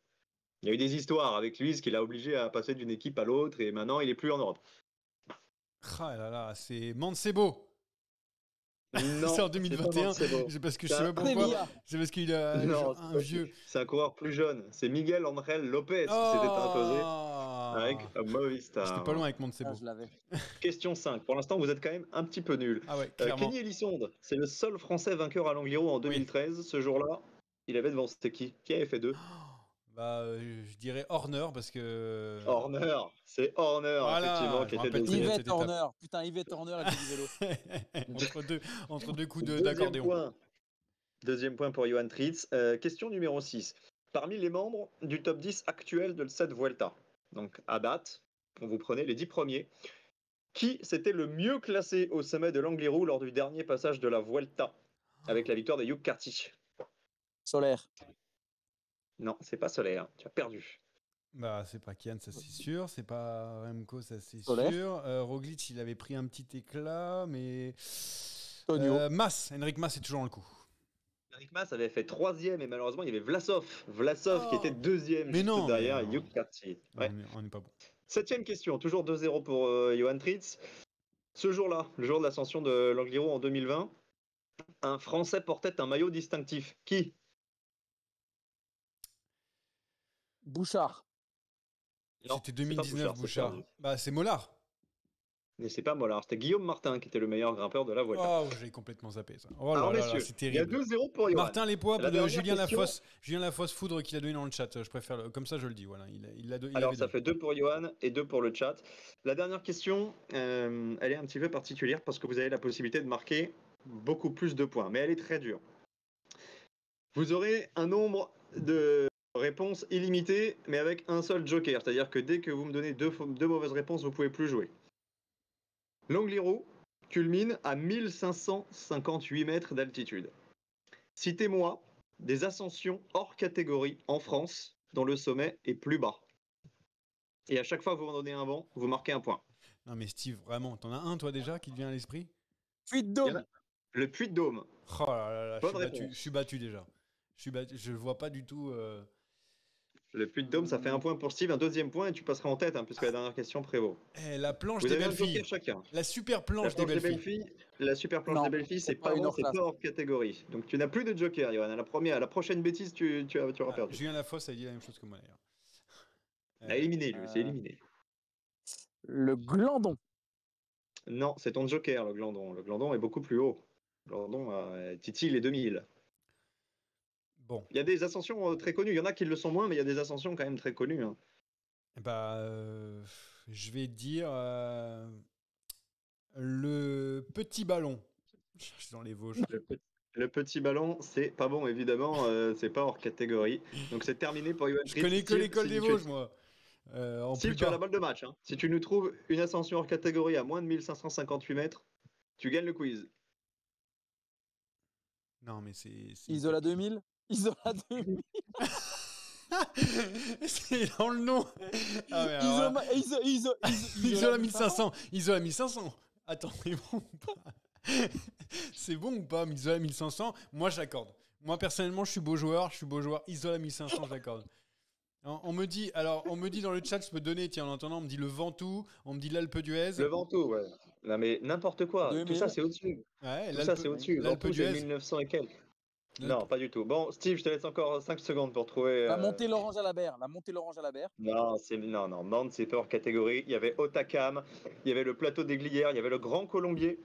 il y a eu des histoires avec lui, ce qui l'a obligé à passer d'une équipe à l'autre, et maintenant il est plus en Europe. Ah là là, c'est Mancebo. Non, c'est en 2021. C'est parce que je sais pas pourquoi. C'est parce qu'il a un vieux. C'est un coureur plus jeune. C'est Miguel Angel Lopez qui s'était imposé avec Movistar. J'étais pas loin avec Mancebo. Ah, je l'avais. Question 5. Pour l'instant, vous êtes quand même un petit peu nul. Ah ouais, clairement. Kenny Elissonde, c'est le seul Français vainqueur à l'Angliru en 2013. Oui. Ce jour-là, il avait devant c'était qui? Qui avait fait 2? Bah, je dirais Horner parce que. Horner, c'est Horner voilà, effectivement qui était deuxième. Yvette Horner, putain, Yvette Horner a fait du vélo. entre deux coups d'accordéon. Deuxième point pour Johan Tritz. Question numéro 6. Parmi les membres du top 10 actuel de cette Vuelta, donc à date, vous prenez les 10 premiers, qui s'était le mieux classé au sommet de l'Angliru lors du dernier passage de la Vuelta, avec la victoire de Hugh Carty? Solaire. Non, c'est pas Solaire, tu as perdu. Bah, c'est pas Kian, ça c'est sûr. C'est pas Remco, ça c'est Solaire. sûr. Roglic, il avait pris un petit éclat, mais. Tonio. Henrik Mas est toujours dans le coup. Henrik Mas avait fait 3e et malheureusement il y avait Vlasov qui était 2e mais juste derrière Hugh Carty. Ouais. On n'est pas bon. 7e question, toujours 2-0 pour Johan Tritz. Ce jour-là, le jour de l'ascension de l'Angliru en 2020, un Français portait un maillot distinctif. Qui? Bouchard. C'était 2019 Bouchard. Bah, c'est Mollard. Mais c'est pas Mollard, c'était Guillaume Martin qui était le meilleur grimpeur de la Vuelta. Oh, j'ai complètement zappé ça. Oh alors, là messieurs, là, c'est terrible. Il y a 2-0 pour Johan. Martin Lespois de Julien question... Lafosse. Julien Lafosse Foudre qui l'a donné dans le chat. Je préfère comme ça, je le dis. Voilà, il l'a donné. Alors ça fait 2 pour Johan et 2 pour le chat. La dernière question, elle est un petit peu particulière parce que vous avez la possibilité de marquer beaucoup plus de points, mais elle est très dure. Vous aurez un nombre de réponses illimité, mais avec un seul joker, c'est-à-dire que dès que vous me donnez deux mauvaises réponses, vous ne pouvez plus jouer. L'Angliru culmine à 1558 mètres d'altitude. Citez-moi des ascensions hors catégorie en France dont le sommet est plus bas. Et à chaque fois que vous en donnez un bon, vous marquez un point. Non mais Steve, vraiment, t'en as un toi déjà qui te vient à l'esprit? Puy de Dôme. Le Puy de Dôme. Oh là là, je suis battu déjà. Je le vois pas du tout. Le Puy de Dôme, ça fait un point pour Steve, un deuxième point et tu passeras en tête, puisque la dernière question prévaut. La planche des belles filles. La super planche des belles filles. La super planche des belles filles, c'est pas hors catégorie. Donc tu n'as plus de joker, Johan. À la prochaine bêtise, tu auras perdu. Julien Lafosse a dit la même chose que moi d'ailleurs. Il a éliminé, lui, c'est éliminé. Le glandon. Non, c'est ton joker, le glandon. Le glandon est beaucoup plus haut. Le glandon titille les 2000. Bon. Il y a des ascensions très connues. Il y en a qui le sont moins, mais il y a des ascensions quand même très connues. Hein. Je vais dire le petit ballon. Je suis dans les Vosges. Le petit ballon, c'est pas bon, évidemment. C'est pas hors catégorie. Donc c'est terminé pour Johan. Je connais que l'école des Vosges, moi. Si tu as la balle de match, hein. Si tu nous trouves une ascension hors catégorie à moins de 1558 mètres, tu gagnes le quiz. Non, mais c'est... Isola 2000. Isola 2000. C'est dans le nom. Ah, mais alors là... Isola 1500. Isola 1500. Attends, c'est bon ou pas? C'est bon ou pas, Isola 1500? Moi, j'accorde. Moi, personnellement, je suis beau joueur. Isola 1500, j'accorde. On me dit dans le chat, je peux donner, tiens, en entendant, on me dit le Ventoux, on me dit l'Alpe d'Huez. Le Ventoux, ouais. Non, mais n'importe quoi. 2000. Tout ça, c'est au-dessus. Ouais, tout ça, c'est au-dessus. L'Alpe Ventoux, c'est d'Huez. 1900 et quelques. Non, pas du tout. Bon, Steve, je te laisse encore 5 secondes pour trouver. La montée Lorange à la Berre. Non, Nantes, c'est pas hors catégorie. Il y avait Otakam, il y avait le plateau des Glières, il y avait le Grand Colombier,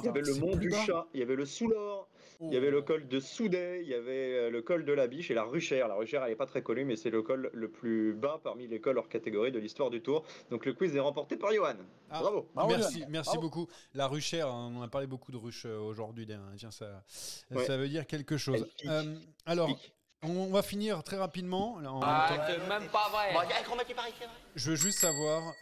il y avait le Mont du Chat, il y avait le Soulor, il y avait le col de Soudet, il y avait le col de la Biche et la Ruchère. La Ruchère, elle n'est pas très connue, mais c'est le col le plus bas parmi les cols hors catégorie de l'histoire du Tour. Donc le quiz est remporté par Johan. Bravo. Merci beaucoup. La Ruchère, on en a parlé beaucoup de ruches aujourd'hui. Tiens, ça veut dire quelque chose. Alors, on va finir très rapidement. C'est même pas vrai. Je veux juste savoir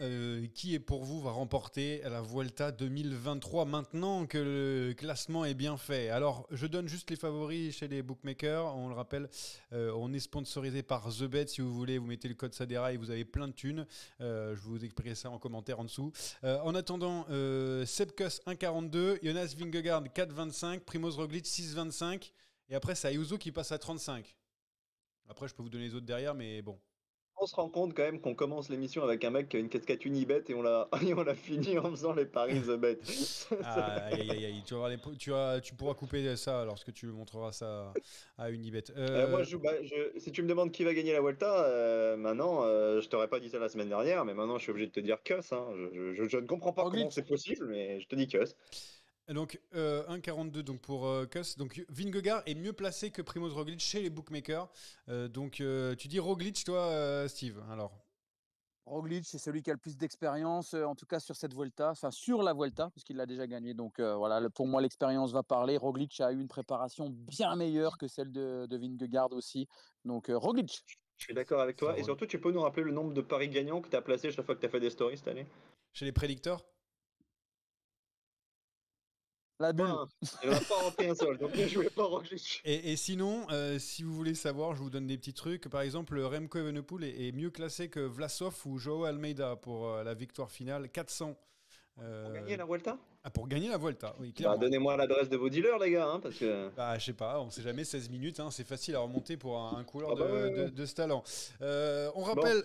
qui est pour vous va remporter la Vuelta 2023 maintenant que le classement est bien fait. Alors, je donne juste les favoris chez les bookmakers. On le rappelle, on est sponsorisé par TheBet. Si vous voulez, vous mettez le code Sadera et vous avez plein de thunes. Je vous expliquerai ça en commentaire en dessous. En attendant, Sepkus 1,42, Jonas Vingegaard 4,25, Primoz Roglic 6,25 et après c'est Ayuso qui passe à 35. Après, je peux vous donner les autres derrière, mais bon. On se rend compte quand même qu'on commence l'émission avec un mec qui a une casquette Unibet et on l'a fini en faisant les paris TheBet. Aïe. Tu pourras couper ça lorsque tu montreras ça à Unibet. Moi, si tu me demandes qui va gagner la Vuelta, maintenant, je t'aurais pas dit ça la semaine dernière, mais maintenant je suis obligé de te dire Kuss. Hein. Je ne comprends pas comment c'est possible, mais je te dis Kuss. Donc 1,42 donc pour Kuss. Donc Vingegaard est mieux placé que Primoz Roglic chez les bookmakers. Donc tu dis Roglic toi Steve alors. Roglic, c'est celui qui a le plus d'expérience, en tout cas sur cette Vuelta, enfin sur la Vuelta, puisqu'il l'a déjà gagné. Donc voilà, pour moi, l'expérience va parler. Roglic a eu une préparation bien meilleure que celle de Vingegaard aussi. Donc Roglic. Je suis d'accord avec toi. Et surtout, tu peux nous rappeler le nombre de paris gagnants que tu as placé chaque fois que tu as fait des stories cette année? Chez les prédicteurs? La bulle. Il n'a pas rempli un seul, donc je ne voulais pas Roglic. Et sinon, si vous voulez savoir, je vous donne des petits trucs. Par exemple, Remco Evenepoel est mieux classé que Vlasov ou Joao Almeida pour la victoire finale, 400. Pour gagner la Vuelta? Pour gagner la Vuelta, oui, clairement. Donnez-moi l'adresse de vos dealers, les gars, hein, parce que... je sais pas, on sait jamais, 16 minutes, hein, c'est facile à remonter pour un coureur de ce talent. On rappelle...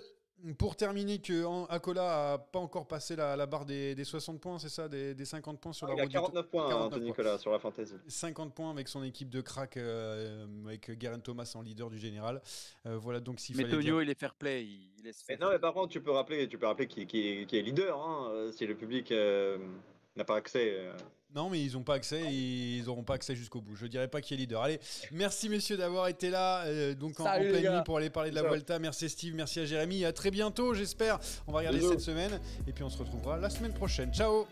Pour terminer, que Acola n'a pas encore passé la barre des 60 points, c'est ça, des 50 points sur la route. Il a 49 points, Anthony Nicolas, sur la fantasy. 50 points avec son équipe de crack, avec Geraint Thomas en leader du général. Voilà, donc s'il fallait Tonio, il est fair play, il laisse faire. Non, mais par contre, tu peux rappeler qui est leader, hein, si le public n'a pas accès. Non, mais ils n'ont pas accès et ils n'auront pas accès jusqu'au bout. Je dirais pas qui est leader. Allez, merci messieurs d'avoir été là donc en pleine nuit pour aller parler de la Vuelta. Merci Steve, merci à Jérémy. À très bientôt, j'espère. On va regarder cette semaine et puis on se retrouvera la semaine prochaine. Ciao.